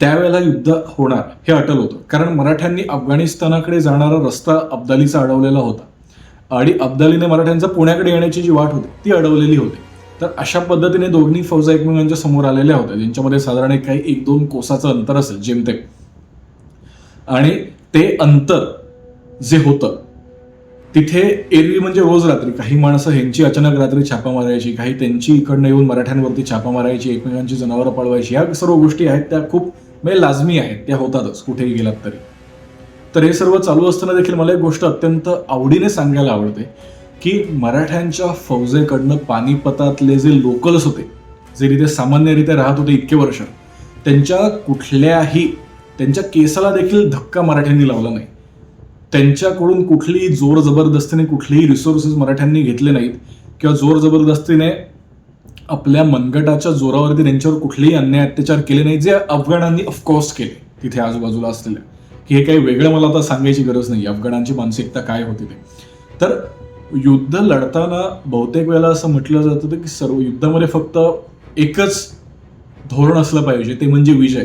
त्यावेळेला युद्ध होणार हे अटल होतं. कारण मराठ्यांनी अफगाणिस्तानाकडे जाणारा रस्ता अब्दालीचा अडवलेला होता आणि अब्दालीने मराठ्यांचा पुण्याकडे येण्याची जी वाट होती ती अडवलेली होती. तर अशा पद्धतीने दोन्ही फौजा एकमेकांच्या समोर आलेल्या होत्या, ज्यांच्यामध्ये साधारण काही 1-2 कोसाचं अंतर असेल जेमतेम. आणि ते अंतर जे होतं तिथे एरवी म्हणजे रोज रात्री काही माणसं ह्यांची अचानक रात्री छापा मारायची, काही त्यांची इकडनं येऊन मराठ्यांवरती छापा मारायची, एकमेकांची जनावरं पळवायची, ह्या सर्व गोष्टी आहेत त्या खूप म्हणजे लाजमी आहेत, त्या होतातच कुठेही गेलात तरी. तर हे सर्व चालू असताना देखील मला एक गोष्ट अत्यंत आवडीने सांगायला आवडते की मराठ्यांच्या फौजेकडनं पानिपतातले जे लोकल्स होते, जे तिथे सामान्यरित्या राहत होते इतके वर्ष, त्यांच्या केसाला देखील धक्का मराठ्यांनी लावला नाही. त्यांच्याकडून कुठलीही जोर जबरदस्तीने कुठलेही रिसोर्सेस मराठ्यांनी घेतले नाहीत किंवा जोर जबरदस्तीने आपल्या मनगटाच्या जोरावरती त्यांच्यावर कुठलेही अन्याय अत्याचार केले नाही, जे अफगाणांनी ऑफकोर्स केले तिथे आजूबाजूला असलेल्या. की हे काही वेगळं मला आता सांगायची गरज नाही, अफगाणांची मानसिकता काय होती ते. तर युद्ध लढताना बहुतेक वेळेला असं म्हटलं जात होतं की सर्व युद्धामध्ये फक्त एकच धोरण असलं पाहिजे, ते म्हणजे विजय.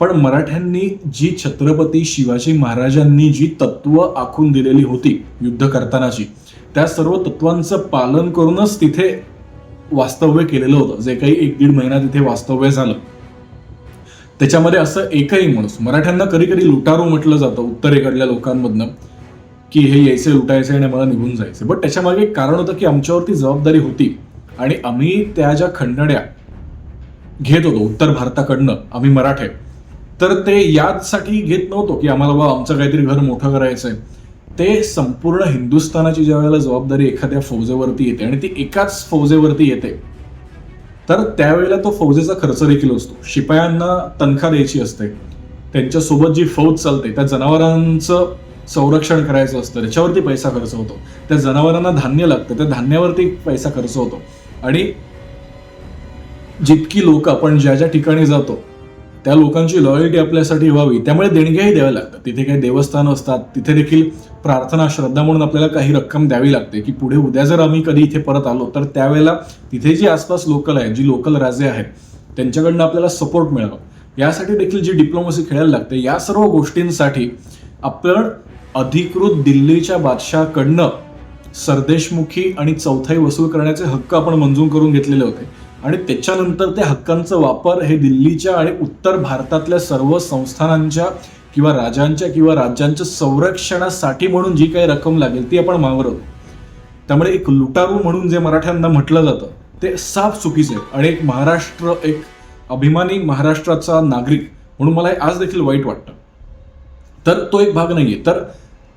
पण मराठ्यांनी जी छत्रपती शिवाजी महाराजांनी जी तत्व आखून दिलेली होती युद्ध करतानाची, त्या सर्व तत्वांचं पालन करूनच तिथे वास्तव्य केलेलं होतं. जे काही 1-1.5 महिना तिथे वास्तव्य झालं त्याच्यामध्ये असं एकही माणूस, मराठ्यांना कधी कधी लुटारू म्हटलं जातं उत्तरेकडल्या लोकांमधनं की हे यायचे लुटायचे आणि मला निघून जायचे, बट त्याच्यामागे एक कारण होतं की आमच्यावरती जबाबदारी होती आणि आम्ही त्या ज्या खंडण्या घेत होतो उत्तर भारताकडनं आम्ही मराठे, तर ते यासाठी घेत नव्हतो की आम्हाला बा आमचं काहीतरी घर मोठं करायचंय. ते संपूर्ण हिंदुस्थानाची ज्या वेळेला जबाबदारी एखाद्या फौजेवरती येते आणि ती एकाच फौजेवरती येते, तर त्यावेळेला तो फौजेचा खर्च देखील असतो. शिपायांना तनखा द्यायची असते, त्यांच्यासोबत जी फौज चालते त्या जनावरांचं संरक्षण करायचं असतं, त्याच्यावरती पैसा खर्च होतो. त्या जनावरांना धान्य लागतं, त्या धान्यावरती पैसा खर्च होतो. आणि जितकी लोक आपण ज्या ज्या ठिकाणी जातो त्या लोकांची लॉयल्टी आपल्यासाठी व्हावी, त्यामुळे देणग्याही द्याव्या लागतात. तिथे काही देवस्थान असतात, तिथे देखील प्रार्थना श्रद्धा म्हणून आपल्याला काही रक्कम द्यावी लागते, की पुढे उद्या जर आम्ही कधी इथे परत आलो तर त्यावेळेला तिथे जी आसपास लोकल आहेत, जी लोकल राजे आहेत, त्यांच्याकडनं आपल्याला सपोर्ट मिळावं, यासाठी देखील जी डिप्लोमसी खेळायला लागते. या सर्व गोष्टींसाठी आपण अधिकृत दिल्लीच्या बादशाहकडनं सरदेशमुखी आणि चौथाई वसूल करण्याचे हक्क आपण मंजूर करून घेतलेले होते. आणि त्याच्यानंतर त्या हक्कांचा वापर हे दिल्लीच्या आणि उत्तर भारतातल्या सर्व संस्थानांच्या किंवा राजांच्या किंवा राज्यांच्या संरक्षणासाठी म्हणून जी काही रक्कम लागेल ती आपण मागवतो. त्यामुळे एक लुटारू म्हणून जे मराठ्यांना म्हटलं जातं ते साफ चुकीचं आहे. आणि एक अभिमानी महाराष्ट्राचा नागरिक म्हणून मला आज देखील वाईट वाटतं. तर तो एक भाग नाहीये. तर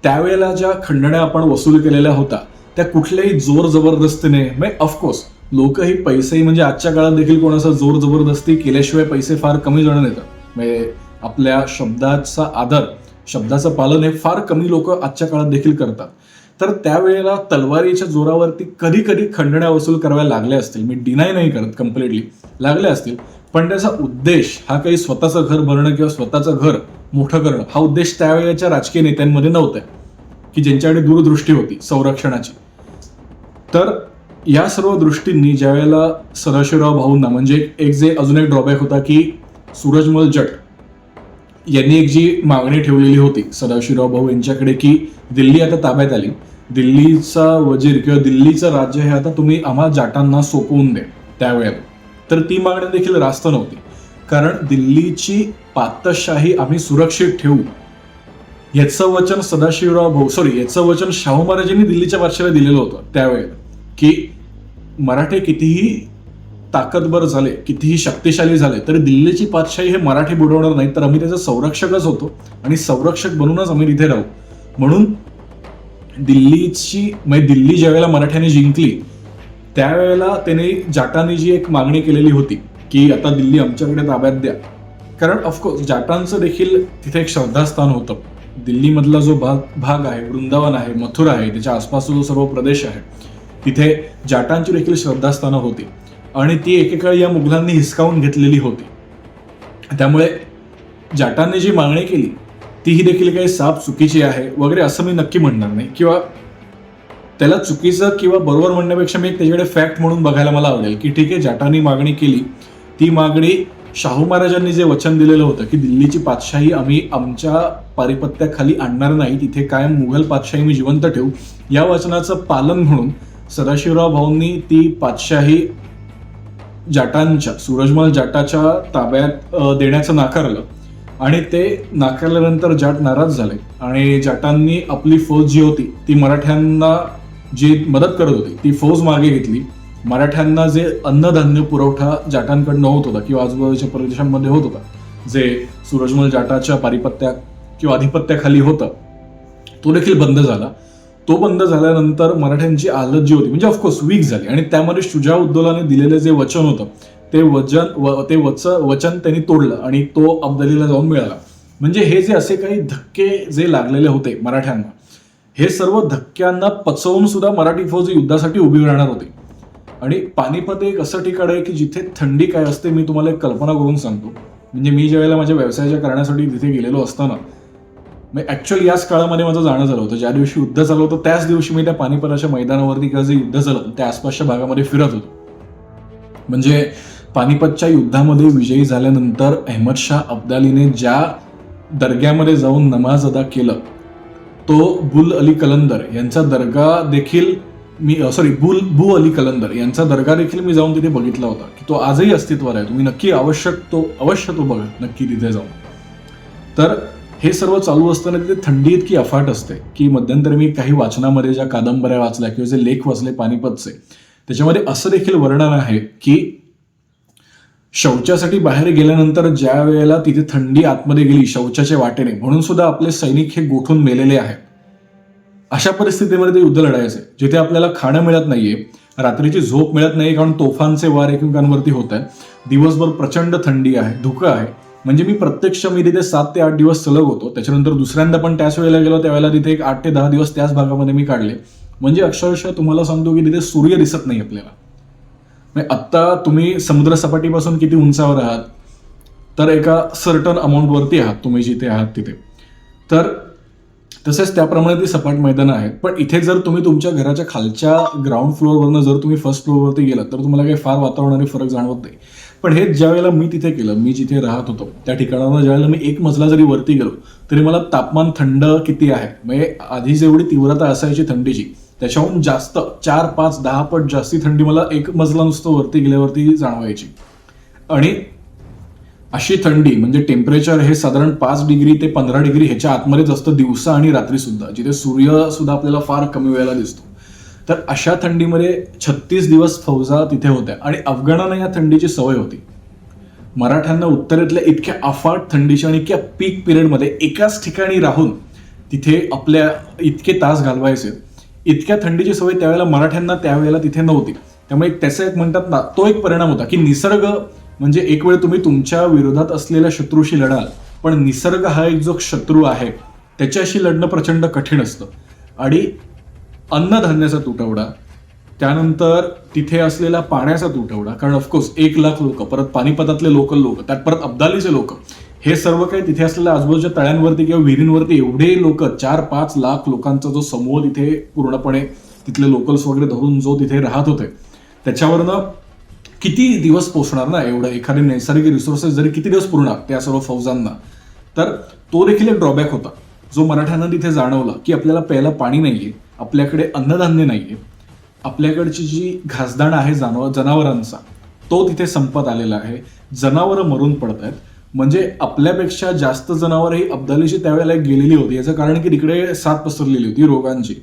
त्यावेळेला ज्या खंडण्या आपण वसूल केलेल्या होत्या त्या कुठल्याही जोर जबरदस्तीने, म्हणजे ऑफकोर्स लोकही पैसेही, म्हणजे आजच्या काळात देखील कोणाचा जोर जबरदस्ती केल्याशिवाय पैसे फार कमी जण देतात. म्हणजे आपल्या शब्दाचा आदर, शब्दाचं पालन हे फार कमी लोक आजच्या काळात देखील करतात. तर त्यावेळेला तलवारीच्या जोरावरती कधी कधी खंडण्या वसूल कराव्या लागल्या असतील, मी डिनाय नाही करत, कम्प्लिटली लागल्या असतील. पण त्याचा उद्देश हा काही स्वतःचं घर भरणं किंवा स्वतःचं घर मोठं करणं हा उद्देश त्यावेळेच्या राजकीय नेत्यांमध्ये नव्हता, की ज्यांच्याकडे दूरदृष्टी होती संरक्षणाची. तर या सर्व दृष्टींनी ज्या वेळेला सदाशिवराव भाऊंना, म्हणजे एक जे अजून एक ड्रॉबॅक होता की सूरजमल जट यांनी एक जी मागणी ठेवलेली होती सदाशिवराव भाऊ यांच्याकडे, की दिल्ली आता ताब्यात आली, दिल्लीचा वजीर किंवा दिल्लीचं राज्य हे आता तुम्ही आम्हा जाटांना सोपवून द्या त्यावेळेला. तर ती मागणी देखील रास्त नव्हती, कारण दिल्लीची पातशाही आम्ही सुरक्षित ठेवू याचं वचन याचं वचन शाहू महाराजांनी दिल्लीच्या बादशाहाला दिलेलं होतं त्यावेळेला, की मराठे कितीही ताकदवर झाले, कितीही शक्तिशाली झाले तरी दिल्लीची पातशाही हे मराठी बुडवणार नाही, तर आम्ही त्याचा संरक्षकच होतो आणि संरक्षक बनूनच आम्ही तिथे राहू. म्हणून दिल्ली ज्या वेळेला मराठ्यांनी जिंकली त्यावेळेला त्याने जाटांनी जी एक मागणी केलेली होती की आता दिल्ली आमच्याकडे ताब्यात द्या, कारण ऑफकोर्स जाटांचं देखील तिथे एक श्रद्धास्थान होतं. दिल्लीमधला जो भाग आहे, वृंदावन आहे, मथुरा आहे, त्याच्या आसपासचा जो सर्व प्रदेश आहे तिथे जाटांची देखील श्रद्धास्थानं होती आणि ती एकेकाळी या मुघलांनी हिसकावून घेतलेली होती. त्यामुळे जाटांनी जी मागणी केली तीही देखील काही साफ चुकीची आहे वगैरे असं मी नक्की म्हणणार नाही, किंवा त्याला चुकीचं किंवा बरोबर म्हणण्यापेक्षा मी त्याच्याकडे फॅक्ट म्हणून बघायला मला आवडेल की ठीक आहे, जाटांनी मागणी केली, ती मागणी शाहू महाराजांनी जे वचन दिलेलं होतं की दिल्लीची पातशाही आम्ही आमच्या पारिपत्याखाली आणणार नाही, तिथे कायम मुघल पातशाही मी जिवंत ठेवू, या वचनाचं पालन म्हणून सदाशिवराव भाऊंनी ती पातशाही जाटांच्या, सूरजमल जाटाच्या ताब्यात देण्याचं नाकारलं. आणि ते नाकारल्यानंतर जाट नाराज झाले आणि जाटांनी आपली फौज जी होती ती मराठ्यांना जी मदत करत होती ती फौज मागे घेतली. मराठ्यांना जे अन्नधान्य पुरवठा जाटांकडनं होत होता किंवा आजूबाजूच्या प्रदेशांमध्ये होत होता, जे सूरजमल जाटाच्या पारिपत्या किंवा आधिपत्याखाली होतं, तो देखील बंद झाला. तो बंद झाल्यानंतर मराठ्यांची हालत जी होती म्हणजे ऑफकोर्स वीक झाली आणि त्यामध्ये शुजाउद्दौलाने दिलेलं जे वचन होतं ते वचन त्यांनी तोडलं आणि तो अब्दालीला जाऊन मिळाला. म्हणजे हे जे असे काही धक्के जे लागलेले होते मराठ्यांना, हे सर्व धक्क्यांना पचवून सुद्धा मराठी फौज युद्धासाठी उभी राहणार होती. आणि पानिपत एक असं ठिकाण आहे की जिथे थंडी काय असते मी तुम्हाला एक कल्पना करून सांगतो. म्हणजे मी ज्यावेळेला माझ्या व्यवसायाच्या कारणासाठी तिथे गेलेलो असताना, ऍक्च्युअली याच काळामध्ये माझं जाणं झालं होतं. ज्या दिवशी युद्ध चालू होतं त्याच दिवशी मी त्या पानिपताच्या मैदानावरती किंवा जे युद्ध झालं होतं त्या आसपासच्या भागामध्ये फिरत होतो. म्हणजे पानिपतच्या युद्धामध्ये विजयी झाल्यानंतर अहमदशाह अब्दालीने ज्या दर्ग्यामध्ये जाऊन नमाज अदा केलं तो बुल अली कलंदर यांचा दर्गा देखील बू अली कलंदर यांचा दर्गा देखील मी जाऊन तिथे बघितला होता की तो आजही अस्तित्वात आहे. तुम्ही नक्की अवश्य तो बघा नक्की तिथे जाऊन. तर हे सर्व चालू असताना तिथे थंडी इतकी अफाट असते की मध्यंतरी मी काही वाचनामध्ये ज्या कादंबऱ्या वाचल्या किंवा जे लेख वाचले पानिपतचे, त्याच्यामध्ये असं देखील वर्णन आहे की शौचासाठी बाहेर गेल्यानंतर ज्या वेळेला तिथे थंडी आतमध्ये गेली शौचाच्या वाटेने, म्हणून सुद्धा आपले सैनिक हे गोठून मेलेले आहेत. अशा परिस्थितीमध्ये ते युद्ध लढायचे जिथे आपल्याला खाणं मिळत नाहीये, रात्रीची झोप मिळत नाही कारण तोफांचे वार एकमेकांवरती होत आहेत, दिवसभर प्रचंड थंडी आहे, धुकं आहे. म्हणजे मी तिथे 7 ते 8 दिवस सलग होतो. त्याच्यानंतर दुसऱ्यांदा पण त्याच वेळेला गेलो, त्यावेळेला तिथे एक 8 ते 10 दिवस त्याच भागामध्ये मी काढले. म्हणजे अक्षरशः तुम्हाला सांगतो की तिथे सूर्य दिसत नाही आपल्याला. म्हणजे आत्ता तुम्ही समुद्र सपाटीपासून किती उंचावर आहात, तर एका सर्टन अमाऊंटवरती आहात तुम्ही जिथे आहात तिथे. तर तसेच त्याप्रमाणे ती सपाट मैदानं आहेत. पण इथे जर तुम्ही तुमच्या घराच्या खालच्या ग्राउंड फ्लोअरवरनं जर तुम्ही फर्स्ट फ्लोअरवरती गेलात तर तुम्हाला काही फार वातावरणाने फरक जाणवत नाही. पण हे ज्या वेळेला मी तिथे केलं, मी जिथे राहत होतो त्या ठिकाणावर ज्यावेळेला मी एक मजला जरी वरती गेलो तरी मला तापमान थंड किती आहे, म्हणजे आधी जेवढी तीव्रता असायची थंडीची त्याच्याहून जास्त 4, 5, 10 पट जास्ती थंडी मला एक मजला नुसतं वरती गेल्यावरती जाणवायची. आणि अशी थंडी म्हणजे टेम्परेचर हे साधारण 5 डिग्री ते 15 डिग्री ह्याच्या आतमध्येच असतं दिवसा आणि रात्री सुद्धा, जिथे सूर्य सुद्धा आपल्याला फार कमी वेळेला दिसतो. तर अशा थंडीमध्ये 36 दिवस फौजा तिथे होत्या आणि अफगाणांना या थंडीची सवय होती. मराठ्यांना उत्तरेतल्या इतक्या अफाट थंडीच्या आणि इतक्या पीक पिरियडमध्ये एकाच ठिकाणी राहून तिथे आपल्या इतके तास घालवायचे, इतक्या थंडीची सवय त्यावेळेला मराठ्यांना त्यावेळेला तिथे नव्हती. त्यामुळे त्याचा एक म्हणतात ना, तो एक परिणाम होता की निसर्ग म्हणजे एक वेळ तुम्ही तुमच्या विरोधात असलेल्या शत्रूशी लढाल, पण निसर्ग हा एक जो शत्रू आहे त्याच्याशी लढणं प्रचंड कठीण असतं. आणि अन्नधान्याचा तुटवडा, त्यानंतर तिथे असलेला पाण्याचा तुटवडा, कारण ऑफकोर्स 1 लाख लोक, परत पानिपतातले लोकल लोक, त्यात परत अब्दालीचे लोक, हे सर्व काही तिथे असलेल्या आजूबाजूच्या तळ्यांवरती किंवा विहिरींवरती एवढे लोक, 4-5 लाख लोकांचा जो समूह तिथे पूर्णपणे तिथले लोकल्स वगैरे धरून जो तिथे राहत होते, त्याच्यावरनं किती दिवस पोचणार ना एवढं एखादे नैसर्गिक रिसोर्सेस जरी किती दिवस पुरणार त्या सर्व फौजांना. तर तो देखील एक ड्रॉबॅक होता जो मराठ्यांना तिथे जाणवला की आपल्याला प्यायला पाणी नाहीये, आपल्याकडे अन्नधान्य नाहीये, आपल्याकडची जी घासदाण आहे जनावरांचा तो तिथे संपत आलेला आहे, जनावरं मरून पडत आहेत. म्हणजे आपल्यापेक्षा जास्त जनावरं ही अब्दालीची त्यावेळेला गेलेली होती. याचं कारण की तिकडे साथ पसरलेली होती रोगांची,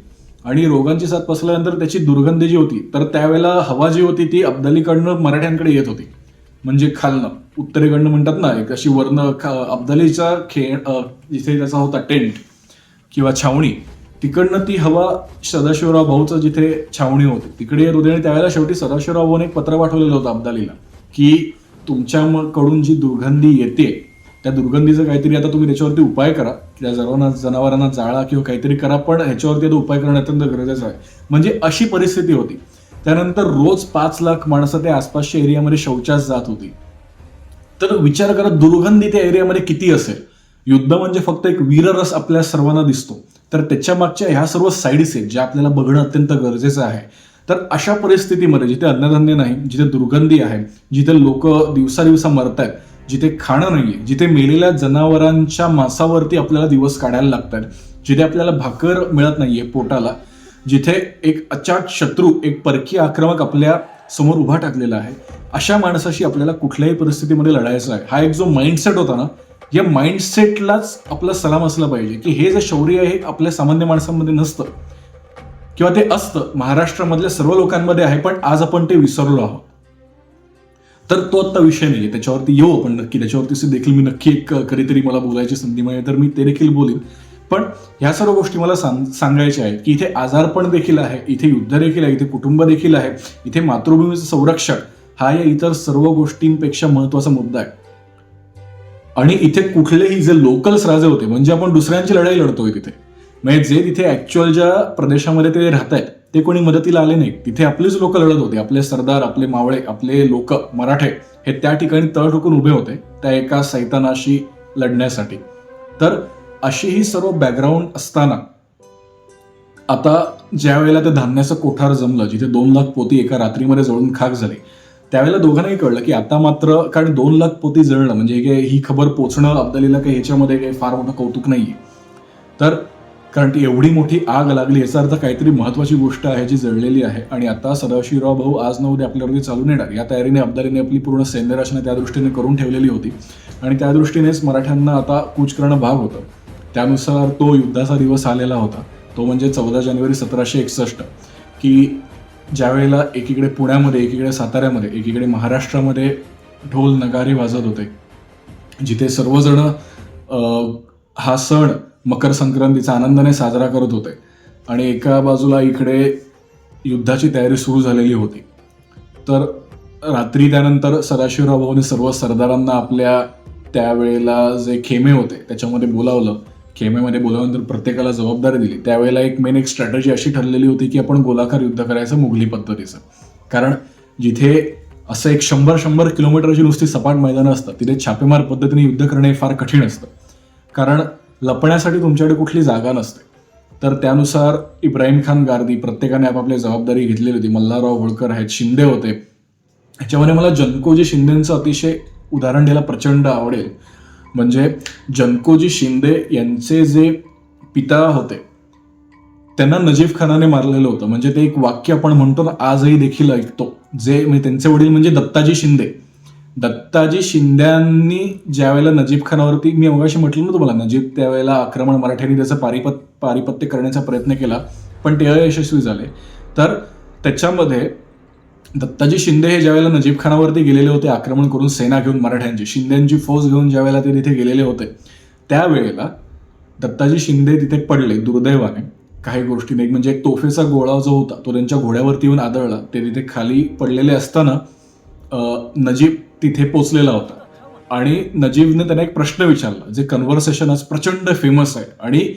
आणि रोगांची साथ पसरल्यानंतर त्याची दुर्गंधी जी होती, तर त्यावेळेला हवा जी होती ती अब्दालीकडनं मराठ्यांकडे येत होती. म्हणजे खालनं उत्तरेकडनं म्हणतात ना, एक अशी वर्ण अब्दालीचा जिथे त्याचा होता टेंट किंवा छावणी, तिकडनं ती हवा सदाशिवराव भाऊचं जिथे छावणी होती तिकडे येत होती. आणि त्यावेळेला शेवटी सदाशिवराव भाऊने एक पत्र पाठवलेलं होतं अब्दालीला की तुमच्याकडून जी दुर्गंधी येते त्या दुर्गंधीचं काहीतरी आता तुम्ही त्याच्यावरती उपाय करा, त्या जनावरांना जाळा किंवा काहीतरी करा, पण ह्याच्यावरती आता उपाय करणं अत्यंत गरजेचं आहे. म्हणजे अशी परिस्थिती होती. त्यानंतर रोज 5 लाख माणसं त्या आसपासच्या एरियामध्ये शौचास जात होती. तर विचार करा दुर्गंधी त्या एरियामध्ये किती असेल. युद्ध म्हणजे फक्त एक वीररस आपल्या सर्वांना दिसतो, तर त्याच्या मागच्या ह्या सर्व साईड्स आहेत ज्या आपल्याला बघणं अत्यंत गरजेचं आहे. तर अशा परिस्थितीमध्ये जिथे अन्नधान्य नाही, जिथे दुर्गंधी आहे, जिथे लोक दिवसा मरत आहेत, जिथे खाणं नाहीये, जिथे मेलेल्या जनावरांच्या मांसावरती आपल्याला दिवस काढायला लागतात, जिथे आपल्याला भाकर मिळत नाहीये पोटाला, जिथे एक अचाट शत्रू, एक परकीय आक्रमक आपल्या समोर उभा टाकलेला आहे, अशा माणसाशी आपल्याला कुठल्याही परिस्थितीमध्ये लढायचं आहे. हा एक जो माइंडसेट होता ना, या माइंडसेटलाच आपला सलाम असला पाहिजे की हे जे शौर्य आहे आपल्या सामान्य माणसांमध्ये नसतं, किंवा ते असतं महाराष्ट्रामधल्या सर्व लोकांमध्ये आहे, पण आज आपण ते विसरलो आहोत. तर तो आत्ता विषय नाहीये, त्याच्यावरती येऊ आपण नक्की, त्याच्यावरती देखील मी नक्की एक कधीतरी मला बोलायची संधी मिळेल तर मी ते देखील बोलीन. पण ह्या सर्व गोष्टी मला सांगायच्या आहेत की इथे आजारपण देखील आहे, इथे युद्ध देखील आहे, इथे कुटुंब देखील आहे, इथे मातृभूमीचं संरक्षण हा या इतर सर्व गोष्टींपेक्षा महत्वाचा मुद्दा आहे. आणि इथे कुठलेही जे लोकल्स राजे होते, म्हणजे आपण दुसऱ्यांची लढाई लढतोय तिथे, म्हणजे जे तिथे ऍक्च्युअल ज्या प्रदेशामध्ये ते राहत आहेत ते कोणी मदतीला आले नाही. तिथे आपलीच लोक लढत होते, आपले सरदार, आपले मावळे, आपले लोक मराठे हे त्या ठिकाणी तळ ठोकून उभे होते त्या एका सैतानाशी लढण्यासाठी. तर अशी ही सर्व बॅकग्राऊंड असताना आता ज्या वेळेला ते धान्याचं कोठार जमलं, जिथे 2 लाख पोती एका रात्रीमध्ये जळून खाक झाली, त्यावेळेला दोघांनाही कळलं की आता मात्र, कारण 2 लाख पोती जळणं म्हणजे ही खबर पोचणं अब्दालीला काही ह्याच्यामध्ये काही फार मोठं कौतुक नाहीये. तर कारण ती एवढी मोठी आग लागली याचा अर्थ काहीतरी महत्वाची गोष्ट आहे जी जळलेली आहे. आणि आता सदाशिवराव भाऊ आज न उद्या आपल्यावरती चालून येणार या तयारीने अब्दालीने आपली पूर्ण सैन्य रचना त्या दृष्टीने करून ठेवलेली होती. आणि त्या दृष्टीनेच मराठ्यांना आता कूच करणं भाग होतं. त्यानुसार तो युद्धाचा दिवस आलेला होता, तो म्हणजे 14 जानेवारी 1761, की ज्या वेळेला एकीकडे पुण्यामध्ये, एकीकडे साताऱ्यामध्ये, एकीकडे महाराष्ट्रामध्ये ढोल नगारे वाजत होते, जिथे सर्वजण हा सण मकर संक्रांतीचा आनंदाने साजरा करत होते, आणि एका बाजूला इकडे युद्धाची तयारी सुरू झालेली होती. तर रात्री त्यानंतर सदाशिवराव भाऊने सर्व सरदारांना आपल्या त्यावेळेला जे खेमे होते त्याच्यामध्ये बोलावलं. खेमेमध्ये बोलावल्यानंतर प्रत्येकाला जबाबदारी दिली. त्यावेळेला एक स्ट्रॅटेजी अशी ठरलेली होती की आपण गोलाकार युद्ध करायचं मुघली पद्धतीचं. कारण जिथे असं एक 100 किलोमीटरची नुसती सपाट मैदानं असतात तिथे छापेमार पद्धतीने युद्ध करणे फार कठीण असतं. कारण लपण्यासाठी तुमच्याकडे कुठली जागा नसते. तर त्यानुसार इब्राहिम खान गारदी प्रत्येकाने आपापली जबाबदारी घेतलेली होती. मल्हारराव होळकर आहेत, शिंदे होते. ह्याच्यामध्ये मला जनकोजी शिंदेचं अतिशय उदाहरण द्यायला प्रचंड आवडेल. म्हणजे जनकोजी शिंदे यांचे जे पिता होते त्यांना नजीब खानाने मारलेलं होतं. म्हणजे ते एक वाक्य आपण म्हणतो ना, आजही देखील ऐकतो. जे म्हणजे त्यांचे वडील म्हणजे दत्ताजी शिंदे. दत्ताजी शिंद्यांनी ज्या वेळेला नजीब खानावरती, मी अवकाशी म्हटलं ना तुम्हाला, नजीब त्यावेळेला आक्रमण मराठ्यांनी त्याचं पारिपत्य करण्याचा प्रयत्न केला पण ते अयशस्वी झाले. तर त्याच्यामध्ये दत्ताजी शिंदे हे ज्यावेळेला नजीब खानावरती गेलेले होते आक्रमण करून सेना घेऊन मराठ्यांची, शिंदेची फौज घेऊन ज्यावेळेला ते तिथे गेलेले होते त्यावेळेला दत्ताजी शिंदे तिथे पडले दुर्दैवाने काही गोष्टी नाही. म्हणजे एक तोफेचा गोळा जो होता तो त्यांच्या घोड्यावरती येऊन आदळला. ते तिथे खाली पडलेले असताना नजीब तिथे पोचलेला होता आणि नजीबने त्यांना एक प्रश्न विचारला जे कन्व्हर्सेशन आज प्रचंड फेमस आहे. आणि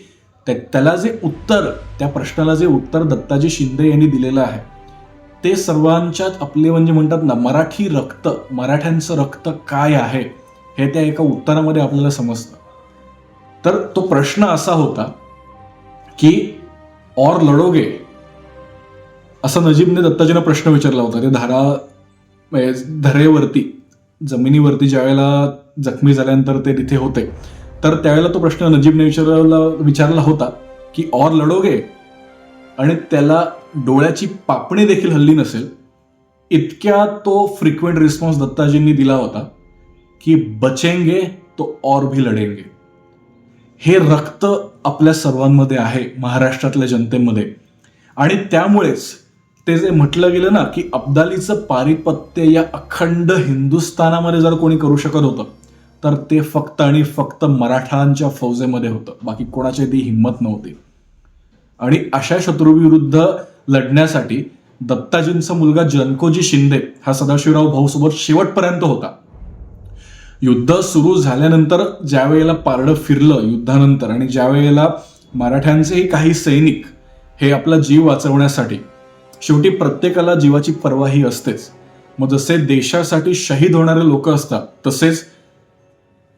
त्याला जे उत्तर, त्या प्रश्नाला जे उत्तर दत्ताजी शिंदे यांनी दिलेलं आहे ते सर्वांच्यात आपले म्हणजे म्हणतात ना, मराठी रक्त, मराठ्यांचं रक्त काय आहे हे त्या एका उत्तरामध्ये आपल्याला समजतं. तर तो प्रश्न असा होता की और लढोगे, असं नजीबने दत्ताजींना प्रश्न विचारला होता. ते धरेवरती, जमिनीवरती ज्यावेळेला जखमी झाल्यानंतर ते तिथे होते तर त्यावेळेला तो प्रश्न नजीबने विचारला होता की और लढोगे, आणि त्याला डोळ्याची पापणी देखील हल्ली नसेल इतक्या तो फ्रिक्वेंट रिस्पॉन्स दत्ताजींनी दिला होता की बचेंगे तो और भी लढेंगे. हे रक्त आपल्या सर्वांमध्ये आहे, महाराष्ट्रातल्या जनतेमध्ये. आणि त्यामुळेच ते जे म्हटलं गेलं ना की अब्दालीचं पारिपत्य या अखंड हिंदुस्थानामध्ये जर कोणी करू शकत होतं तर ते फक्त आणि फक्त मराठांच्या फौजेमध्ये होतं. बाकी कोणाची ती हिंमत नव्हती. आणि अशा शत्रूविरुद्ध लढण्यासाठी दत्ताजींचा मुलगा जनकोजी शिंदे हा सदाशिवराव भाऊ सोबत शेवटपर्यंत होता. युद्ध सुरू झाल्यानंतर ज्या वेळेला पारडं फिरलं युद्धानंतर आणि ज्या वेळेला मराठ्यांचेही काही सैनिक हे आपला जीव वाचवण्यासाठी, शेवटी प्रत्येकाला जीवाची पर्वाही असतेच, मग जसे देशासाठी शहीद होणारे लोक असतात तसेच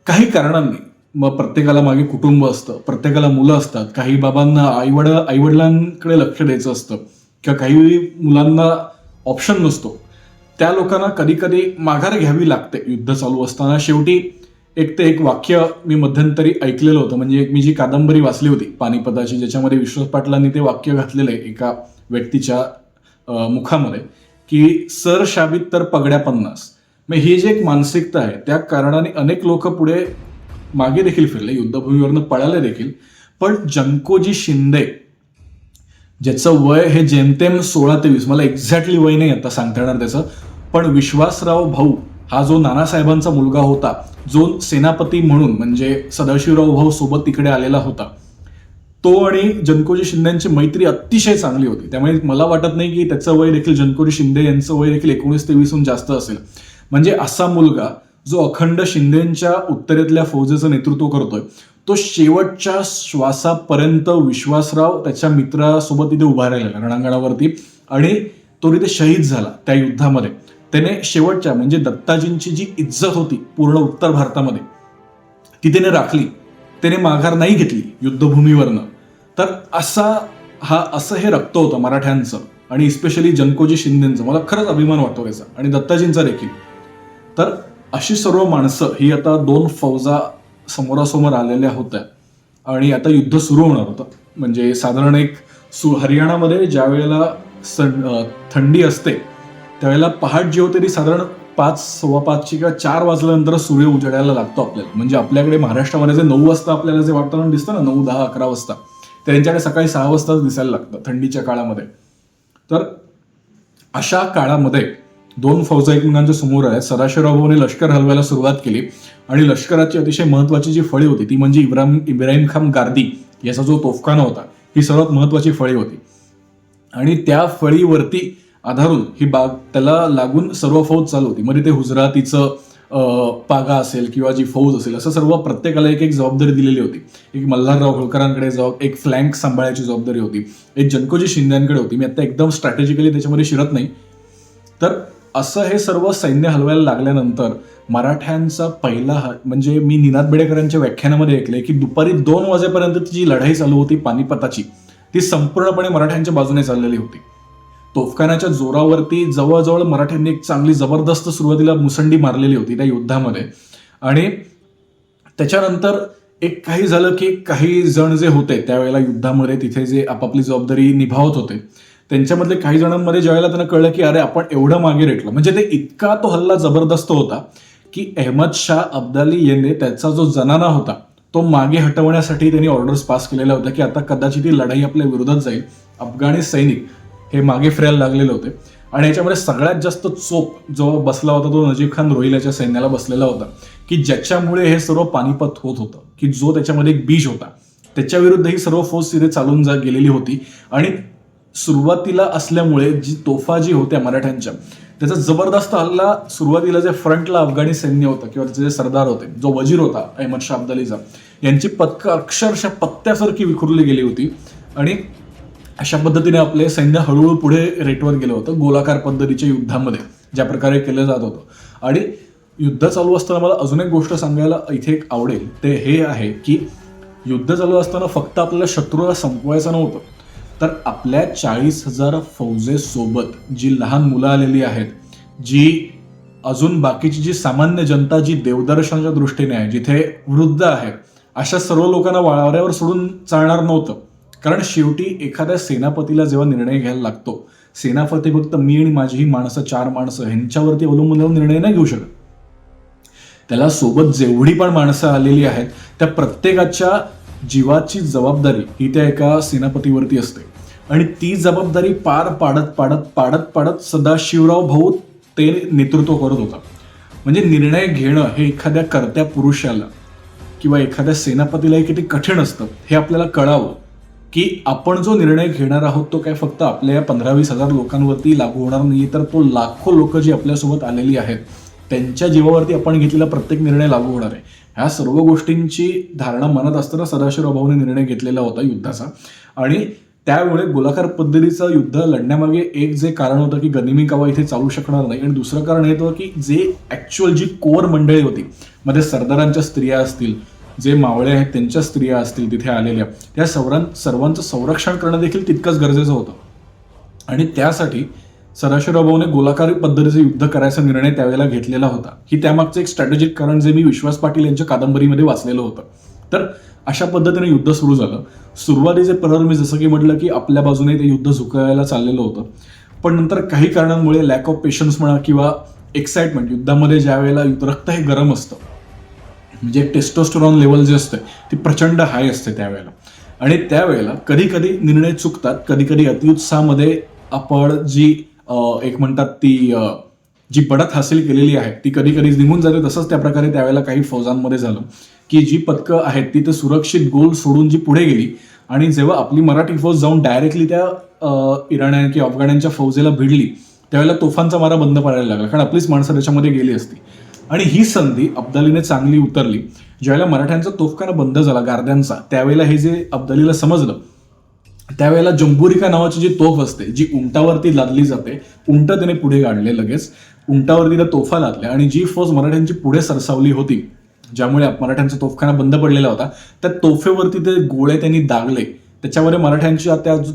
काही कारणांनी मग प्रत्येकाला मागे कुटुंब असतं, प्रत्येकाला मुलं असतात, काही बाबांना आईवडिलांकडे लक्ष द्यायचं असतं किंवा काही मुलांना ऑप्शन नसतो, त्या लोकांना कधी कधी माघार घ्यावी लागते युद्ध चालू असताना. शेवटी एक वाक्य मी मध्यंतरी ऐकलेलं होतं. म्हणजे मी जी कादंबरी वाचली होती पानिपताची, ज्याच्यामध्ये विश्वास पाटलांनी ते वाक्य घातलेलं आहे एका व्यक्तीच्या मुखामध्ये की सर शाबीत तर पगड्या 50. मग ही जी एक मानसिकता आहे त्या कारणाने अनेक लोक पुढे मागे देखील फिरले, युद्धभूमीवरनं पळाले देखील. पण जनकोजी शिंदे ज्याचं वय हे जेमतेम 16 ते 20, मला एक्झॅक्टली वय नाही आता सांगता येणार त्याचं, पण विश्वासराव भाऊ हा जो नानासाहेबांचा मुलगा होता, जो सेनापती म्हणून म्हणजे सदाशिवराव भाऊ सोबत तिकडे आलेला होता, तो आणि जनकोजी शिंदेची मैत्री अतिशय चांगली होती. त्यामुळे मला वाटत नाही की त्याचं वय देखील, जनकोजी शिंदे यांचं वय देखील 19 ते 20 जास्त असेल. म्हणजे असा मुलगा जो अखंड शिंदेच्या उत्तरेतल्या फौजेचं नेतृत्व करतोय, तो शेवटच्या श्वासापर्यंत विश्वासराव त्याच्या मित्रासोबत तिथे उभा राहिलेला रणांगणावरती आणि तो तिथे शहीद झाला त्या युद्धामध्ये. त्याने शेवटच्या म्हणजे दत्ताजींची जी इज्जत होती पूर्ण उत्तर भारतामध्ये ती त्याने राखली. त्याने माघार नाही घेतली युद्धभूमीवरनं. तर असं हे रक्त होतं मराठ्यांचं आणि इस्पेशली जनकोजी शिंदेचं. मला खरंच अभिमान वाटतो त्याचा आणि दत्ताजींचा देखील. तर अशी सर्व माणसं ही आता 2 फौजा समोरासमोर आलेल्या होत्या आणि आता युद्ध सुरू होणार होतं. म्हणजे साधारण हरियाणामध्ये ज्या वेळेला थंडी असते त्यावेळेला पहाट जी होते ती साधारण 5, 5:15 किंवा 4 वाजल्यानंतर सूर्य उजडायला लागतो आपल्याला. म्हणजे आपल्याकडे महाराष्ट्रामध्ये जे 9 वाजता आपल्याला जे वातावरण दिसतं ना, 9, 10, 11 वाजता, तर त्यांच्याकडे सकाळी 6 वाजताच दिसायला लागतं थंडीच्या काळामध्ये. तर अशा काळामध्ये 2 फौजा एकमेकांच्या समोर आहेत. सदाशिवराव भाऊने लष्कर हलवायला सुरुवात केली आणि लष्कराची अतिशय महत्वाची जी फळी होती ती म्हणजे इब्राहिम खान गारदी याचा जो तोफखाना होता, ही सर्वात महत्वाची फळी होती. आणि त्या फळीवरती आधारून ही त्याला लागून सर्व फौज चालू होती. मग ते हुजरातीचं पागा असेल किंवा जी फौज असेल, असं सर्व प्रत्येकाला एक एक जबाबदारी दिलेली होती. एक मल्हारराव होळकरांकडे एक फ्लँक सांभाळायची जबाबदारी होती, एक जनकोजी शिंद्यांकडे होती. मी आता एकदम स्ट्रॅटेजिकली त्याच्यामध्ये शिरत नाही. तर असं हे सर्व सैन्य हलवायला लागल्यानंतर मराठ्यांचा पहिला म्हणजे मी निनाद बेडेकरांच्या व्याख्यानामध्ये ऐकलंय की दुपारी 2 वाजेपर्यंत ती जी लढाई चालू होती पानिपताची, ती संपूर्णपणे मराठ्यांच्या बाजूने चाललेली होती. तोफखान्याच्या जोरावरती जवळजवळ मराठ्यांनी एक चांगली जबरदस्त सुरुवातीला मुसंडी मारलेली होती त्या युद्धामध्ये. आणि त्याच्यानंतर एक काही झालं की काही जण जे होते त्यावेळेला युद्धामध्ये तिथे जे आपापली जबाबदारी निभावत होते, त्यांच्यामधले काही जणांमध्ये ज्यावेळेला त्यांना कळलं की अरे आपण एवढं मागे रेटलो, म्हणजे ते इतका तो हल्ला जबरदस्त होता की अहमद शाह अब्दाली यांनी त्याचा जो जनाना होता तो मागे हटवण्यासाठी त्यांनी ऑर्डर्स पास केलेल्या होत्या की आता कदाचित ही लढाई आपल्या विरोधात जाईल. अफगाणी सैनिक हे मागे फिरायला लागलेले होते आणि याच्यामध्ये सगळ्यात जास्त चोप जो बसला होता तो नजीब खान रोहिल्याच्या सैन्याला बसलेला होता की ज्याच्यामुळे हे सर्व पानिपत होत होतं, की जो त्याच्यामध्ये एक बीज होता त्याच्या विरुद्ध ही सर्व फौज तिथे चालून गेलेली होती. आणि सुरुवातीला असल्यामुळे जी तोफा जी होत्या मराठ्यांच्या, त्याचा जबरदस्त हल्ला सुरुवातीला जे फ्रंटला अफगाणी सैन्य होतं किंवा त्याचे जे सरदार होते, जो वजीर होता अहमद शाह अब्दालीचा, यांची पथकं अक्षरशः पत्त्यासारखी विखुरली गेली होती. आणि अशा पद्धतीने आपले सैन्य हळूहळू पुढे रेटवत गेलं होतं गोलाकार पद्धतीच्या युद्धामध्ये ज्या प्रकारे केलं जात होतं. आणि युद्ध चालू असताना मला अजून एक गोष्ट सांगायला इथे एक आवडेल, ते हे आहे की युद्ध चालू असताना फक्त आपल्याला शत्रूला संपवायचं नव्हतं, तर आपल्या 40,000 फौजेसोबत जी लहान मुलं आलेली आहेत, जी अजून बाकीची जी सामान्य जनता जी देवदर्शनाच्या दृष्टीने आहे, जिथे वृद्ध आहेत, अशा सर्व लोकांना वाळवऱ्यावर सोडून चालणार नव्हतं. कारण शेवटी एखाद्या सेनापतीला जेव्हा निर्णय घ्यायला लागतो, सेनापती फक्त मी आणि माझी ही माणसं 4 माणसं ह्यांच्यावरती अवलंबून निर्णय नाही घेऊ शकत. त्याला सोबत जेवढी पण माणसं आलेली आहेत त्या प्रत्येकाच्या जीवाची जबाबदारी ही त्या एका सेनापतीवरती असते. आणि ती जबाबदारी पार पाडत पाडत पाडत पाडत सदाशिवराव भाऊ ते नेतृत्व करत होता. म्हणजे निर्णय घेणं हे एखाद्या कर्त्या पुरुषाला किंवा एखाद्या सेनापतीला किती कठीण असतं हे आपल्याला कळावं की आपण जो निर्णय घेणार आहोत तो काय फक्त आपल्या 15-20 हजार लोकांवरती लागू होणार नाही, तर तो लाखो लोक जी आपल्यासोबत आलेली आहेत त्यांच्या जीवावरती आपण घेतलेला प्रत्येक निर्णय लागू होणार आहे. ह्या सर्व गोष्टींची धारणा मनात असताना सदाशिवराव भाऊने निर्णय घेतलेला होता युद्धाचा. आणि त्यामुळे गोलाकार पद्धतीचं युद्ध लढण्यामागे एक जे कारण होतं की गनिमी कावा इथे चालू शकणार नाही, आणि दुसरं कारण हे होतं की जे ऍक्च्युअल जी कोर मंडळी होती, मध्ये सरदारांच्या स्त्रिया असतील, जे मावळे आहेत त्यांच्या स्त्रिया असतील तिथे आलेल्या, त्या सर्वांचं संरक्षण करणं देखील तितकंच गरजेचं होतं. आणि त्यासाठी सदाशिवराव भाऊने गोलाकार पद्धतीचं युद्ध करायचा निर्णय त्यावेळेला घेतलेला होता. ही त्यामागचं एक स्ट्रॅटेजिक कारण जे मी विश्वास पाटील यांच्या कादंबरीमध्ये वाचलेलं होतं. तर अशा पद्धतीने युद्ध सुरू झालं. सुरुवातीचे प्रहर मी जसं की म्हटलं की आपल्या बाजूने ते युद्ध झुकायला चाललेलं होतं, पण नंतर काही कारणांमुळे लॅक ऑफ पेशन्स म्हणा किंवा एक्साइटमेंट, युद्धामध्ये ज्या वेळेला रक्त हे गरम असतं, म्हणजे टेस्टोस्टेरॉन लेवल जे असते ती प्रचंड हाय असते त्यावेळेला. आणि त्यावेळेला कधी कधी निर्णय चुकतात, कधी कधी अतिउत्साहामध्ये आपण जी एक म्हणतात ती जी बढत हासिल केलेली आहे ती कधी कधी निघून जाते. तसंच त्या प्रकारे त्यावेळेला काही फौजांमध्ये झालं की जी पथकं आहेत ती तर सुरक्षित गोल सोडून जी पुढे गेली, आणि जेव्हा आपली मराठी फौज जाऊन डायरेक्टली त्या इराण्या किंवा अफगाण्यांच्या फौजेला भिडली त्यावेळेला तोफांचा मारा बंद पडायला लागला, कारण आपलीच माणसं त्याच्यामध्ये गेली असती. आणि ही संधी अब्दालीने चांगली उतरली. ज्यावेळेला मराठ्यांचा तोफखाना बंद झाला गार्द्यांचा, त्यावेळेला हे जे अब्दालीला समजलं, त्यावेळेला जंबुरिका नावाची जी तोफ असते जी उंटावरती लादली जाते, उंट त्याने पुढे काढले, लगेच उंटावरती त्या तोफा लादल्या, आणि जी फौज मराठ्यांची पुढे सरसावली होती, ज्यामुळे मराठ्यांचा तोफखाना बंद पडलेला होता, त्या तोफेवरती ते गोळे त्यांनी दागले. त्याच्यावर मराठ्यांची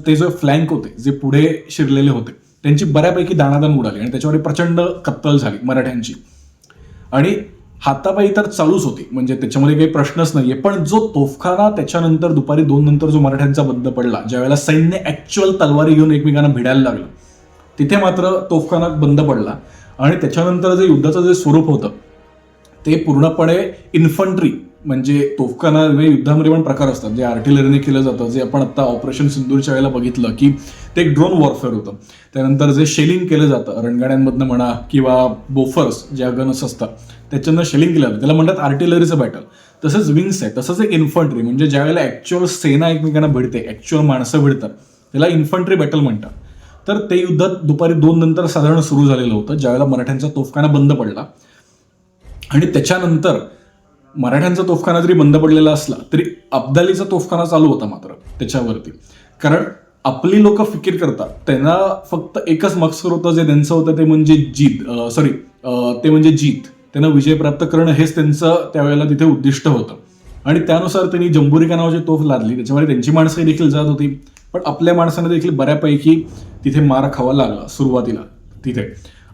ते जो फ्लँक होते जे पुढे शिरलेले होते त्यांची बऱ्यापैकी दाणादाण उडाली आणि त्याच्यावर प्रचंड कत्तल झाली मराठ्यांची. आणि हातापायी तर चालूच होती, म्हणजे त्याच्यामध्ये काही प्रश्नच नाहीये. पण जो तोफखाना त्याच्यानंतर दुपारी 2 नंतर जो मराठ्यांचा बंद पडला, ज्यावेळेला सैन्य ऍक्च्युअल तलवारी घेऊन एकमेकांना भिडायला लागलं, तिथे मात्र तोफखाना बंद पडला. आणि त्याच्यानंतर जे युद्धाचं जे स्वरूप होतं ते पूर्णपणे इन्फंट्री, म्हणजे तोफखाना युद्धामध्ये पण प्रकार असतात जे आर्टिलरीने केलं जातं, जे आपण आता ऑपरेशन सिंदूरच्या वेळेला बघितलं की ते एक ड्रोन वॉरफेअर होतं. त्यानंतर जे शेलिंग केलं जातं रणगाड्यांमधनं म्हणा किंवा बोफर्स ज्या गन्स असतात त्याच्यानं शेलिंग केलं जातं, त्याला म्हणतात आर्टिलरीचं बॅटल. तसंच विंग्स आहे, तसंच एक इन्फंट्री, म्हणजे ज्यावेळेला ऍक्च्युअल सेना एकमेकांना भिडते, ऍक्च्युअल माणसं भिडतात, त्याला इन्फंट्री बॅटल म्हणतात. तर ते युद्ध दुपारी 2 नंतर साधारण सुरू झालेलं होतं, ज्यावेळेला मराठ्यांचा तोफखाना बंद पडला. आणि त्याच्यानंतर मराठ्यांचा तोफखाना जरी बंद पडलेला असला तरी अब्दालीचा तोफखाना चालू होता मात्र त्याच्यावरती. कारण आपली लोक फिकीर करतात, त्यांना फक्त एकच मकसद होतं जे त्यांचं होतं ते म्हणजे जीत, त्यांना विजय प्राप्त करणं हेच त्यांचं त्यावेळेला तिथे उद्दिष्ट होतं. आणि त्यानुसार त्यांनी जंबुरिका नावाची तोफ लादली, त्याच्यामुळे त्यांची माणसंही देखील जात होती, पण आपल्या माणसांना देखील बऱ्यापैकी तिथे मार खावा लागला सुरुवातीला तिथे.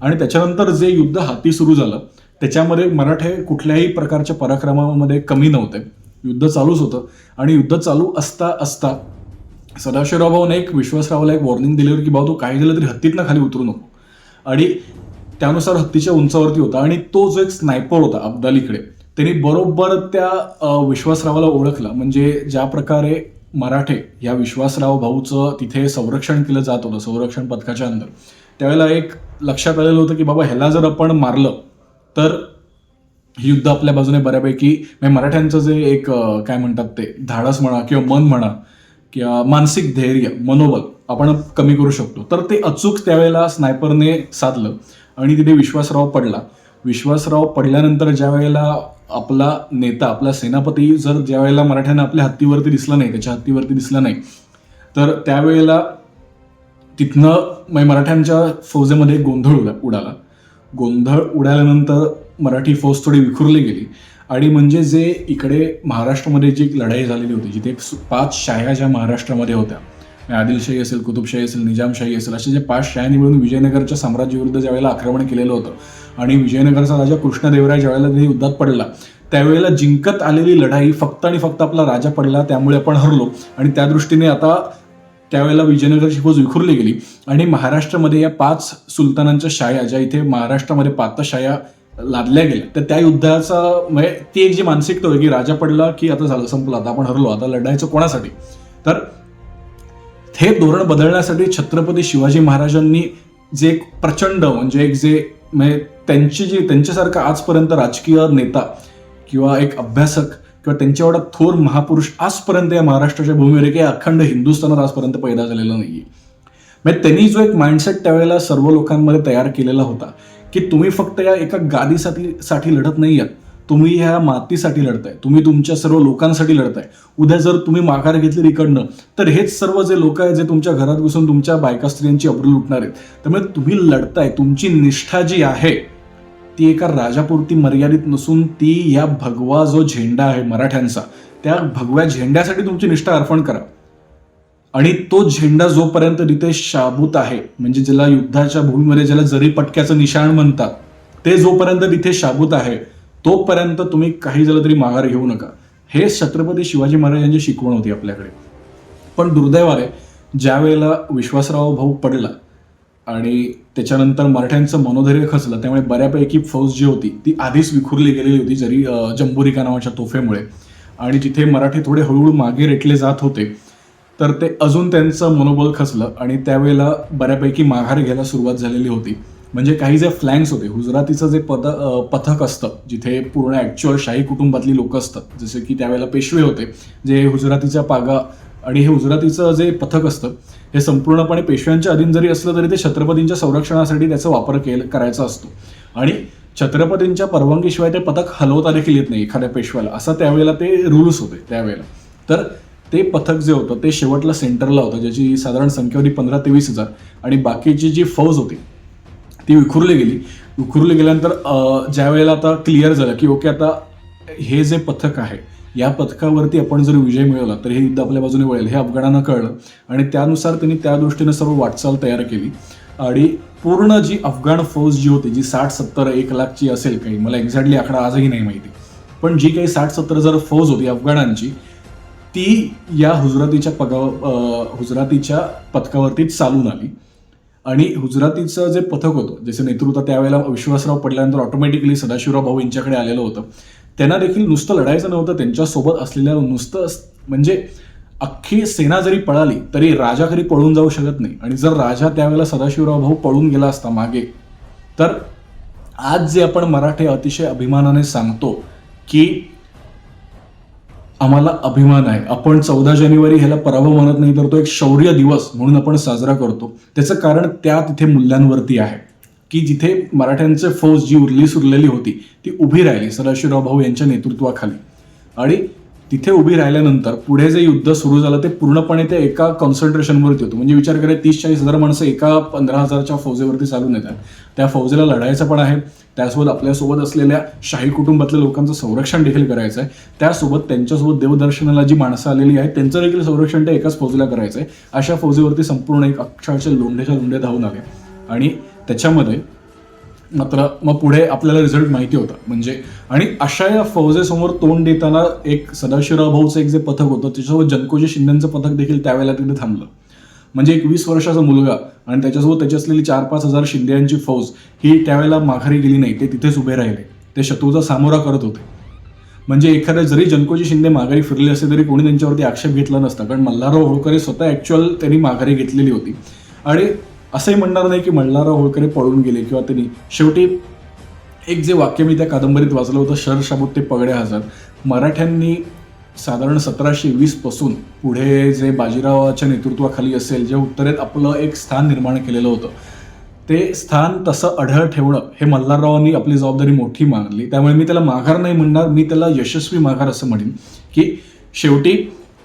आणि त्याच्यानंतर जे युद्ध हाती सुरू झालं त्याच्यामध्ये मराठे कुठल्याही प्रकारच्या पराक्रमामध्ये कमी नव्हते, युद्ध चालूच होतं. आणि युद्ध चालू असता असता सदाशिवराव भाऊने एक विश्वासरावला एक वॉर्निंग दिली होती की भाऊ तू काही झालं तरी हत्तीतनं खाली उतरू नको. आणि त्यानुसार हत्तीच्या उंचावरती होता आणि तो जो एक स्नायपर होता अब्दालीकडे, त्यांनी बरोबर त्या विश्वासरावाला ओळखला. म्हणजे ज्या प्रकारे मराठे या विश्वासराव भाऊचं तिथे संरक्षण केलं जात होतं संरक्षण पथकाच्या अंदर, त्यावेळेला एक लक्षात आलेलं होतं की बाबा ह्याला जर आपण मारलं तर ही युद्ध आपल्या बाजूने बऱ्यापैकी, म्हणजे मराठ्यांचं जे एक काय म्हणतात ते धाडस म्हणा किंवा मन म्हणा किंवा मानसिक धैर्य मनोबल आपण कमी करू शकतो. तर ते अचूक त्यावेळेला स्नायपरने साधलं आणि तिथे विश्वासराव पडला. विश्वासराव पडल्यानंतर ज्या वेळेला आपला नेता आपला सेनापती जर ज्या वेळेला मराठ्यांना आपल्या हत्तीवरती दिसला नाही, त्याच्या हत्तीवरती दिसला नाही, तर त्यावेळेला तिथनं मराठ्यांच्या फौजेमध्ये गोंधळ उडाला. गोंधळ उडाल्यानंतर मराठी फौज थोडी विखुरली गेली. आणि म्हणजे जे इकडे महाराष्ट्रामध्ये जी लढाई झालेली होती, जिथे 5 शाह्या ज्या महाराष्ट्रामध्ये होत्या, आदिलशाही असेल, कुतुबशाही असेल, निजामशाही असेल, असे जे 5 शाह्यांनी मिळून विजयनगरच्या साम्राज्याविरुद्ध ज्यावेळेला आक्रमण केलेलं होतं आणि विजयनगरचा राजा कृष्णदेवराय ज्यावेळेला ते युद्धात पडला, त्यावेळेला जिंकत आलेली लढाई फक्त आणि फक्त आपला राजा पडला त्यामुळे आपण हरलो. आणि त्या दृष्टीने आता त्यावेळेला विजयनगरची फौज विखुरली गेली आणि महाराष्ट्रामध्ये या 5 सुलतानांच्या शाया ज्या इथे महाराष्ट्रामध्ये 5 शाया लादल्या गेल्या, तर त्या युद्धाचा म्हणजे ती एक जी मानसिकता होती की राजा पडला की आता झालं, संपलं, आता आपण हरलो, आता लढायचं कोणासाठी. तर हे धोरण बदलण्यासाठी छत्रपती शिवाजी महाराजांनी जे एक प्रचंड म्हणजे एक जे म्हणजे त्यांच्यासारखा आजपर्यंत राजकीय नेता किंवा एक अभ्यासक किंवा त्यांच्या एवढा थोर महापुरुष आजपर्यंत या महाराष्ट्राच्या भूमीवर किंवा अखंड हिंदुस्थानात आजपर्यंत पैदा झालेला नाहीये. म्हणजे त्यांनी जो एक माइंडसेट त्यावेळेला सर्व लोकांमध्ये तयार केलेला होता की तुम्ही फक्त या एका गादीसाठी लढत नाही आहात, तुम्ही ह्या मातीसाठी लढताय, तुम्ही तुमच्या सर्व लोकांसाठी लढताय. उद्या जर तुम्ही माघार घेतली इकडनं तर हेच सर्व जे लोक आहेत जे तुमच्या घरात बसून तुमच्या बायका स्त्रियांची अब्रू लुटणार आहेत. त्यामुळे तुम्ही लढताय, तुमची निष्ठा जी आहे ती एका राजापुरती मर्यादित नसून ती या भगवा जो झेंडा आहे मराठ्यांचा, त्या भगव्या झेंड्यासाठी तुमची निष्ठा अर्पण करा. आणि तो झेंडा जोपर्यंत तिथे शाबूत आहे, म्हणजे ज्याला युद्धाच्या भूमीमध्ये ज्याला जरी पटक्याचं निशाण म्हणतात, ते जोपर्यंत तिथे शाबूत आहे तोपर्यंत तुम्ही काही झालं तरी माघार घेऊ नका. हे छत्रपती शिवाजी महाराजांची शिकवण होती आपल्याकडे. पण दुर्दैवाने ज्या वेळेला विश्वासराव भाऊ पडला आणि त्याच्यानंतर मराठ्यांचं मनोधैर्य खचलं, त्यामुळे बऱ्यापैकी फौज जी होती ती आधीच विखुरली गेलेली होती जरी जंबुरिका नावाच्या तोफेमुळे, आणि जिथे मराठी थोडे हळूहळू मागे रेटले जात होते तर ते अजून त्यांचं मनोबल खचलं आणि त्यावेळेला बऱ्यापैकी माघार घ्यायला सुरुवात झालेली होती. म्हणजे काही जे फ्लँक्स होते, हुजरातीचं जे पथक असतं जिथे पूर्ण ॲक्च्युअल शाही कुटुंबातली लोक असतात, जसे की त्यावेळेला पेशवे होते जे हुजरातीच्या पागा, आणि हे हुजरातीचं जे पथक असतं हे संपूर्णपणे पेशव्यांच्या अधीन जरी असलं तरी ते छत्रपतींच्या संरक्षणासाठी त्याचा वापर करायचा असतो. आणि छत्रपतींच्या परवानगीशिवाय ते पथक हलवता देखील येत नाही एखाद्या पेशव्याला, असा त्यावेळेला ते रूल्स होते त्यावेळेला. तर ते पथक जे होतं ते शेवटला सेंटरला होतं, ज्याची साधारण संख्या होती 15,000 ते 20,000, आणि बाकीची जी फौज होती ती विखुरली गेली. विखुरली गेल्यानंतर ज्या वेळेला आता क्लिअर झालं की ओके आता हे जे पथक आहे या पथकावरती आपण जर विजय मिळवला तर हे युद्ध आपल्या बाजूने वळेल, हे अफगाणांना कळलं आणि त्यानुसार त्यांनी त्या दृष्टीने सर्व वाटचाल तयार केली. आणि पूर्ण जी अफगाण फौज जी होती, जी 60-70-1 लाखची असेल, काही मला एक्झॅक्टली आकडा आजही नाही माहिती, पण जी काही 60-70,000 फौज होती अफगाणांची, ती या हुजरातीच्या पथकावरती चालून आली. आणि हुजरातीचं जे पथक होतं, जसे नेतृत्व त्यावेळेला विश्वासराव पडल्यानंतर ऑटोमॅटिकली सदाशिवराव भाऊ यांच्याकडे आलेलं होतं. त्यांना देखील नुसतं लढायचं नव्हतं, त्यांच्यासोबत असलेल्या नुसतं म्हणजे अख्खी सेना जरी पळाली तरी राजा घरी पळून जाऊ शकत नाही. आणि जर राजा त्यावेळेला सदाशिवराव भाऊ पळून गेला असता मागे, तर आज जे आपण मराठे अतिशय अभिमानाने सांगतो की आम्हाला अभिमान आहे, आपण 14 जानेवारी ह्याला पराभव म्हणत नाही तर तो एक शौर्य दिवस म्हणून आपण साजरा करतो, त्याचं कारण त्या तिथे मूल्यांवरती आहे. की जिथे मराठ्यांचे फौज जी उरलेली होती ती उभी राहिली सदाशिवराव भाऊ यांच्या नेतृत्वाखाली. आणि तिथे उभी राहिल्यानंतर पुढे जे युद्ध सुरू झालं ते पूर्णपणे ते एका कॉन्सन्ट्रेशनवरती होतं. म्हणजे विचार करा 30-40 हजार माणसं एका 15,000च्या फौजेवरती चालून येतात. त्या फौजेला लढायचं पण आहे, त्यासोबत आपल्यासोबत असलेल्या शाही कुटुंबातल्या लोकांचं संरक्षण देखील करायचं आहे, त्यासोबत त्यांच्यासोबत देवदर्शनाला जी माणसं आलेली आहेत त्यांचं देखील संरक्षण त्या एकाच फौजेला करायचं आहे. अशा फौजेवरती संपूर्ण एक अक्षरशः लोंढेच्या लोंढे धावून आले. आणि त्याच्यामध्ये मात्र मग पुढे आपल्याला रिझल्ट माहिती होता. म्हणजे आणि अशा या फौजेसमोर तोंड देताना एक सदाशिवराव भाऊचं एक जे पथक होतं त्याच्यासोबत जनकोजी शिंदेचं पथक देखील त्यावेळेला तिथे थांबलं. म्हणजे एक 20 वर्षाचा मुलगा आणि त्याच्यासोबत त्याची असलेली 4-5 हजार शिंदेची फौज ही त्यावेळेला माघारी गेली नाही, ते तिथेच उभे राहिले, ते शत्रूचा सामोरा करत होते. म्हणजे एखाद्या जरी जनकोजी शिंदे माघारी फिरले असते तरी कोणी त्यांच्यावरती आक्षेप घेतला नसता, कारण मल्हारराव होळकर स्वतः ॲक्च्युअल त्यांनी माघारी घेतलेली होती. आणि असंही म्हणणार नाही की मल्हारराव होळकर पळून गेले किंवा त्यांनी शेवटी एक जे वाक्य मी त्या कादंबरीत वाचलं होतं, शर शाबूत ते पगडे हजर. मराठ्यांनी साधारण 1720 पासून पुढे जे बाजीरावाच्या नेतृत्वाखाली असेल जे उत्तरेत आपलं एक स्थान निर्माण केलेलं होतं, ते स्थान तसं अढळ ठेवणं हे मल्हाररावांनी आपली जबाबदारी मोठी मानली. त्यामुळे मी त्याला माघार नाही म्हणणार, मी त्याला यशस्वी माघार असं म्हणेन. की शेवटी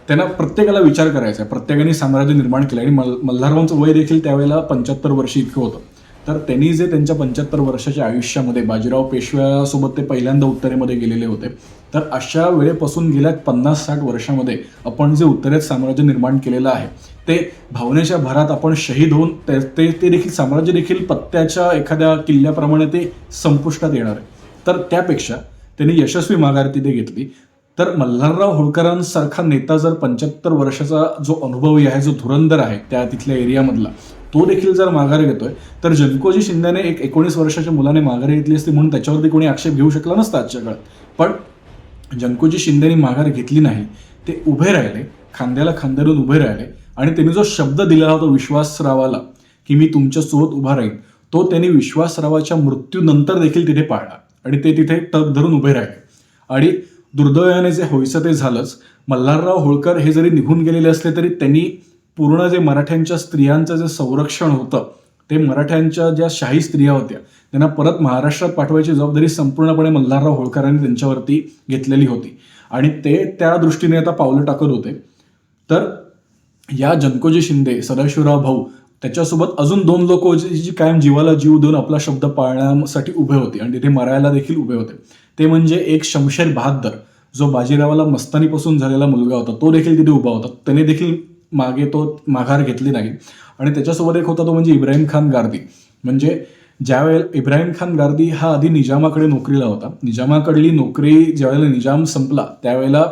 त्यांना प्रत्येकाला विचार करायचा आहे, प्रत्येकाने साम्राज्य निर्माण केलं. आणि मल्हाररावांचं वय देखील त्यावेळेला 75 वर्ष इतकं होतं. तर त्यांनी जे त्यांच्या 75 वर्षाच्या आयुष्यामध्ये बाजीराव पेशव्यासोबत ते पहिल्यांदा उत्तरेमध्ये गेलेले होते. तर अशा वेळेपासून गेल्या 50-60 वर्षामध्ये आपण जे उत्तरेत साम्राज्य निर्माण केलेलं आहे ते भावनेच्या भरात आपण शहीद होऊन ते देखील साम्राज्य देखील पत्त्याच्या एखाद्या किल्ल्याप्रमाणे ते संपुष्टात येणार आहे. तर त्यापेक्षा त्यांनी यशस्वी माघार तिथे घेतली. तर मल्हारराव होळकरांसारखा नेता जर 75 वर्षाचा जो अनुभवी आहे, जो धुरंधर आहे त्या तिथल्या एरियामधला, तो देखील जर माघार घेतोय, तर जनकोजी शिंदेने एक 19 वर्षाच्या मुलाने माघार घेतली असती म्हणून त्याच्यावरती कोणी आक्षेप घेऊ शकला नसता आजच्या काळात. पण जनकोजी शिंदेने माघार घेतली नाही, ते उभे राहिले, खांद्याला खांद्यावरून उभे राहिले. आणि त्यांनी जो शब्द दिलेला होता विश्वासरावाला की मी तुमच्यासोबत उभा राहीन, तो त्यांनी विश्वासरावाच्या मृत्यूनंतर देखील तिथे पाळला आणि ते तिथे तग धरून उभे राहिले. आणि दुर्दैवाने जे व्हायचं ते झालंच. मल्हारराव होळकर हे जरी निघून गेलेले असले तरी त्यांनी पूर्ण जे मराठ्यांच्या स्त्रियांचं जे संरक्षण होतं, ते मराठ्यांच्या ज्या शाही स्त्रिया होत्या त्यांना परत महाराष्ट्रात पाठवायची जबाबदारी संपूर्णपणे मल्हारराव होळकरांनी त्यांच्यावरती घेतलेली होती. आणि ते त्या दृष्टीने आता पावलं टाकत होते. तर या जनकोजी शिंदे, सदाशिवराव भाऊ, त्याच्यासोबत अजून 2 लोक जी कायम जीवाला जीव देऊन आपला शब्द पाळण्यासाठी उभे होते आणि तिथे मरायला देखील उभे होते. ते म्हणजे एक शमशेर बहाद्दर, जो बाजीरावाला मस्तानीपासून झालेला मुलगा होता, तो देखील तिथे उभा होता. त्याने देखील माघार घेतली नाही. आणि त्याच्यासोबत एक होता तो म्हणजे इब्राहिम खान गारदी. म्हणजे ज्यावेळेला इब्राहिम खान गारदी हा आधी निजामाकडे नोकरीला होता. निजामाकडली नोकरी ज्यावेळेला निजाम संपला त्यावेळेला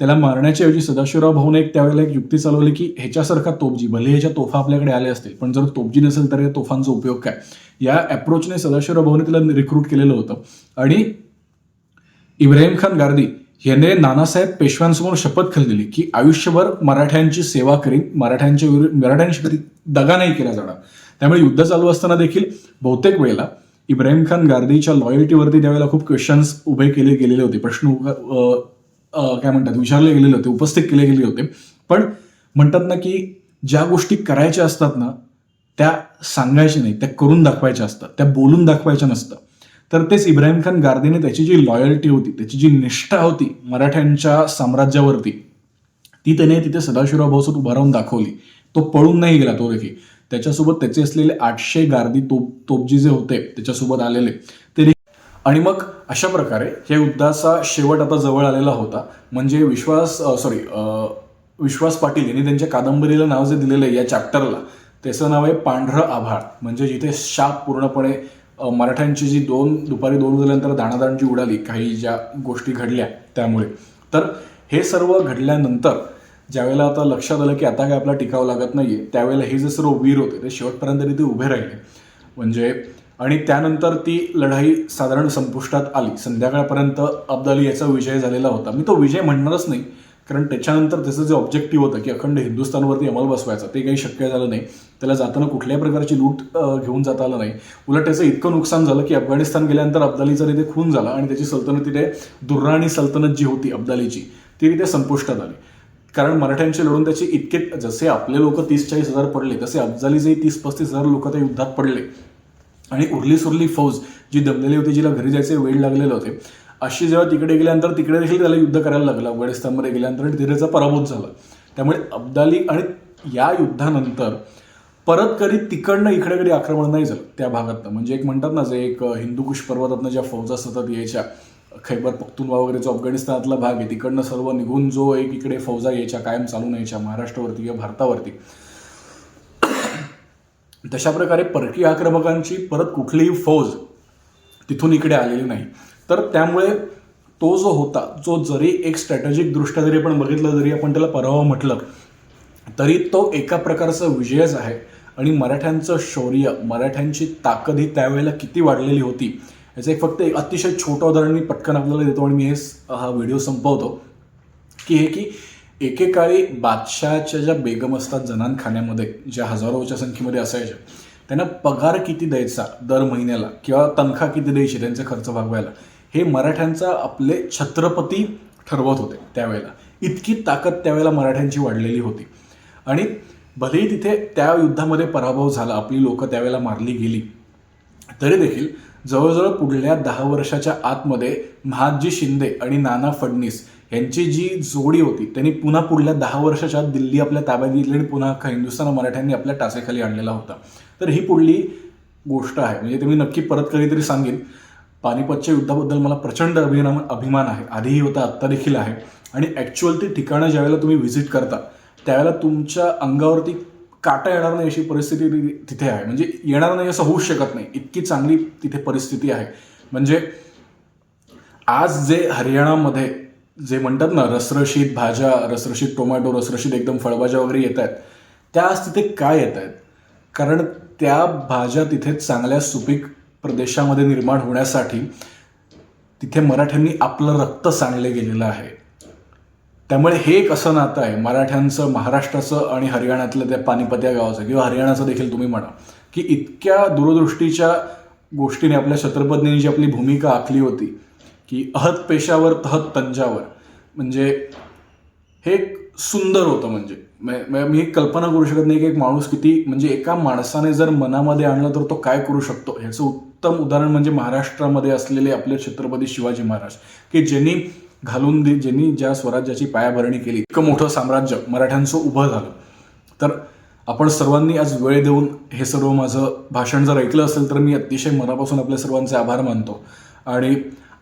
त्याला मारण्याच्या ऐवजी सदाशिवराव भाऊने त्यावेळेला एक युक्ती चालवली की ह्याच्यासारखा तोफजी, भले ह्याच्या तोफा आपल्याकडे आल्या असतील पण जर तोफजी नसेल तर या तोफांचा उपयोग काय, या अप्रोचने सदाशिवराव भाऊने त्याला रिक्रूट केलेलं होतं. आणि इब्राहिम खान गारदी याने नानासाहेब पेशव्यांसमोर शपथ खाल्लेली की आयुष्यभर मराठ्यांची सेवा करीन, मराठ्यांशी कधी दगा नाही केला जाणार. त्यामुळे युद्ध चालू असताना देखील बहुतेक वेळेला इब्राहिम खान गारदीच्या लॉयल्टीवरती त्यावेळेला खूप क्वेश्चन्स उभे केले गेलेले होते, प्रश्न काय म्हणतात विचारले गेलेले होते, उपस्थित केले गेले होते. पण म्हणतात ना की ज्या गोष्टी करायच्या असतात ना त्या सांगायच्या नाही, त्या करून दाखवायच्या असतात, त्या बोलून दाखवायच्या नसतं. तर तेच इब्राहिम खान गारदीने त्याची जी लॉयल्टी होती, त्याची जी निष्ठा होती मराठ्यांच्या साम्राज्यावरती, ती त्याने तिथे सदाशिवराव भाऊसोबत उभा राहून दाखवली. तो पळून नाही गेला तो देखील. त्याच्यासोबत त्याचे असलेले 800 गारदी तोपजी जे होते त्याच्यासोबत आलेले ते. आणि मग अशा प्रकारे या युद्धाचा शेवट आता जवळ आलेला होता. म्हणजे विश्वास पाटील यांनी त्यांच्या कादंबरीला नाव जे दिलेलं आहे या चॅप्टरला, त्याचं नाव आहे पांढरं आभाळ. म्हणजे जिथे शाप पूर्णपणे मराठ्यांची जी दुपारी 2 वाजल्यानंतर दाणादाण जी उडाली, काही ज्या गोष्टी घडल्या त्यामुळे. तर हे सर्व घडल्यानंतर ज्यावेळेला आता लक्षात आलं की आता काय आपला टिकाव लागत नाहीये, त्यावेळेला हे जे सर्व वीर होते ते शेवटपर्यंत तिथे उभे राहिले. म्हणजे आणि त्यानंतर ती लढाई साधारण संपुष्टात आली. संध्याकाळपर्यंत अब्दाली याचा विजय झालेला होता. मी तो विजय म्हणणारच नाही, कारण त्याच्यानंतर त्याचं जे ऑब्जेक्टिव्ह होतं की अखंड हिंदुस्थानवरती अंमल बसवायचा, ते काही शक्य झालं नाही. त्याला जाताना कुठल्याही प्रकारची लूट घेऊन जाता आलं नाही. उलट त्याचं इतकं नुकसान झालं की अफगाणिस्तान गेल्यानंतर अब्दालीचा तिथे खून झाला आणि त्याची सल्तनत तिथे दुर्राणी सल्तनत जी होती अब्दालीची ती तिथे संपुष्टात आली. कारण मराठ्यांचे लढून त्याचे इतके, जसे आपले लोक 30-40 हजार पडले तसे अफजालीचेही 30-35 हजार लोक त्या युद्धात पडले. आणि उरली सुरली फौज जी दमलेली होती, जिला घरी जायचे वेळ लागलेले होते, अशी जेव्हा तिकडे गेल्यानंतर तिकडे देखील त्याला युद्ध करायला लागलं अफगाणिस्तानमध्ये गेल्यानंतर, आणि तिथे पराभूत झाला. त्यामुळे अब्दाली आणि या युद्धानंतर परत कधी तिकडनं इकडे कधी आक्रमण नाही झालं त्या भागातनं. म्हणजे एक म्हणतात ना, जे एक हिंदुकुश पर्वतातनं ज्या फौजा सतत यायच्या, खैबर पख्तूनवा वगैरे जो अफगाणिस्तानातला भाग आहे तिकडनं सर्व निघून जो एक इकडे फौजा यायच्या कायम चालून यायच्या महाराष्ट्रावरती किंवा भारतावरती, तशा प्रकारे परकीय आक्रमकांची परत कुठलीही फौज तिथून इकडे आलेली नाही. तर त्यामुळे तो जो होता, जो जरी एक स्ट्रॅटेजिक दृष्ट्या जरी आपण बघितलं, जरी आपण त्याला पराभव म्हटलं, तरी तो एका प्रकारचा विजयच आहे. आणि मराठ्यांचं शौर्य, मराठ्यांची ताकद ही त्यावेळेला किती वाढलेली होती याचं एक फक्त एक अतिशय छोटं उदाहरण मी पटकन आपल्याला देतो आणि मी हा व्हिडिओ संपवतो. की एकेकाळी बादशहाच्या ज्या बेगम असतात जनानखान्यामध्ये, ज्या हजारोच्या संख्येमध्ये असायच्या, त्यांना पगार किती द्यायचा दर महिन्याला किंवा तनखा किती द्यायची त्यांचे खर्च भागवायला, हे मराठ्यांचा आपले छत्रपती ठरवत होते त्यावेळेला. इतकी ताकद त्यावेळेला मराठ्यांची वाढलेली होती. आणि भलेही तिथे त्या युद्धामध्ये पराभव झाला, आपली लोकं त्यावेळेला मारली गेली, तरी देखील जवळजवळ पुढल्या 10 वर्षाच्या आतमध्ये महादजी शिंदे आणि नाना फडणीस यांची जी जोडी होती, त्यांनी पुन्हा पुढल्या 10 वर्षाच्या आत दिल्ली आपल्या ताब्यात घेतली आणि पुन्हा अख्खा हिंदुस्थान मराठ्यांनी आपल्या टाचेखाली आणलेला होता. तर ही पुढली गोष्ट आहे. म्हणजे ते मी नक्की परत कधीतरी सांगेन. पानिपतच्या युद्धाबद्दल मला प्रचंड अभिमान आहे, आधीही होता, आत्ता देखील आहे. आणि ॲक्च्युअल ती ठिकाणं ज्यावेळेला तुम्ही व्हिजिट करता त्यावेळेला तुमच्या अंगावरती काटा येणार नाही अशी परिस्थिती तिथे आहे. म्हणजे येणार नाही असं होऊच शकत नाही, इतकी चांगली तिथे परिस्थिती आहे. म्हणजे आज जे हरियाणामध्ये जे म्हणतात ना रसरशीत भाज्या, रसरशीत टोमॅटो, रसरशीत एकदम फळभाज्या वगैरे येत आहेत, त्या आज तिथे काय येत आहेत? कारण त्या भाज्या तिथे चांगल्या सुपीक प्रदेशामध्ये निर्माण होण्यासाठी तिथे मराठ्यांनी आपलं रक्त सांडले गेलेलं आहे. त्यामुळे हे एक असं नातं आहे मराठ्यांचं, महाराष्ट्राचं आणि हरियाणातलं त्या पानिपत या गावाचं किंवा हरियाणाचं देखील तुम्ही म्हणा, की इतक्या दूरदृष्टीच्या गोष्टीने आपल्या छत्रपतींनी जी आपली भूमिका आखली होती की अहत पेशावर तहत तंजावर, म्हणजे हे सुंदर होतं. म्हणजे मी कल्पना करू शकत नाही की एक माणूस किती, म्हणजे एका माणसाने जर मनामध्ये आणलं तर तो काय करू शकतो. ह्याचं उत्तम उदाहरण म्हणजे महाराष्ट्रामध्ये असलेले आपले छत्रपती शिवाजी महाराज, की ज्यांनी ज्या स्वराज्याची पायाभरणी केली, इतकं मोठं साम्राज्य मराठ्यांचं उभं झालं. तर आपण सर्वांनी आज वेळ देऊन हे सर्व माझं भाषण जर ऐकलं असेल तर मी अतिशय मनापासून आपल्या सर्वांचे आभार मानतो. आणि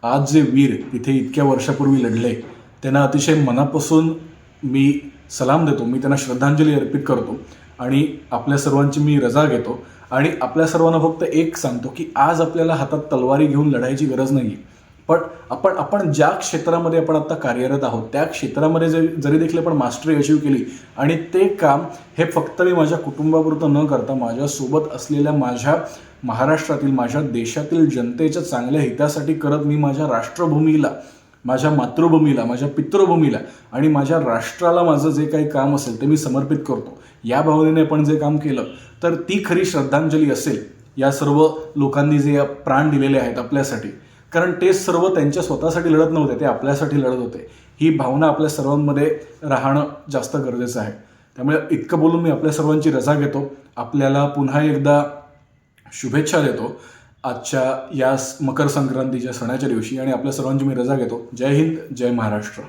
आज जे वीर तिथे इतक्या वर्षापूर्वी लढले त्यांना अतिशय मनापासून मी सलाम देतो, मी त्यांना श्रद्धांजली अर्पित करतो. आणि आपल्या सर्वांची मी रजा घेतो आणि आपल्या सर्वांना फक्त एक सांगतो की आज आपल्याला हातात तलवारी घेऊन लढायची गरज नाही. पण आपण ज्या क्षेत्रामध्ये आपण आता कार्यरत आहोत त्या क्षेत्रामध्ये जरी देखील आपण मास्टरी अचीव केली, आणि ते काम हे फक्त मी माझ्या कुटुंबापुरतं न करता माझ्यासोबत असलेल्या माझ्या महाराष्ट्रातील, माझ्या देशातील जनतेच्या चांगल्या हितासाठी करत मी माझ्या राष्ट्रभूमीला, माझ्या मातृभूमीला, माझ्या पितृभूमीला आणि माझ्या राष्ट्राला माझं जे काही काम असेल ते मी समर्पित करतो. या भावनेने आपण जे काम केलं तर ती खरी श्रद्धांजली असेल या सर्व लोकांनी जे प्राण दिलेले आहेत आपल्यासाठी. कारण ते सर्व त्यांच्या स्वतःसाठी लढत नव्हते, ते आपल्यासाठी लढत होते. ही भावना आपल्या सर्वांमध्ये राहणं जास्त गरजेचं आहे. त्यामुळे इतकं बोलून मी आपल्या सर्वांची रजा घेतो. आपल्याला पुन्हा एकदा शुभेच्छा देतो आजच्या या मकर संक्रांतीच्या सणाच्या दिवशी, आणि आपल्या सर्वांची मी रजा घेतो. जय हिंद, जय महाराष्ट्र.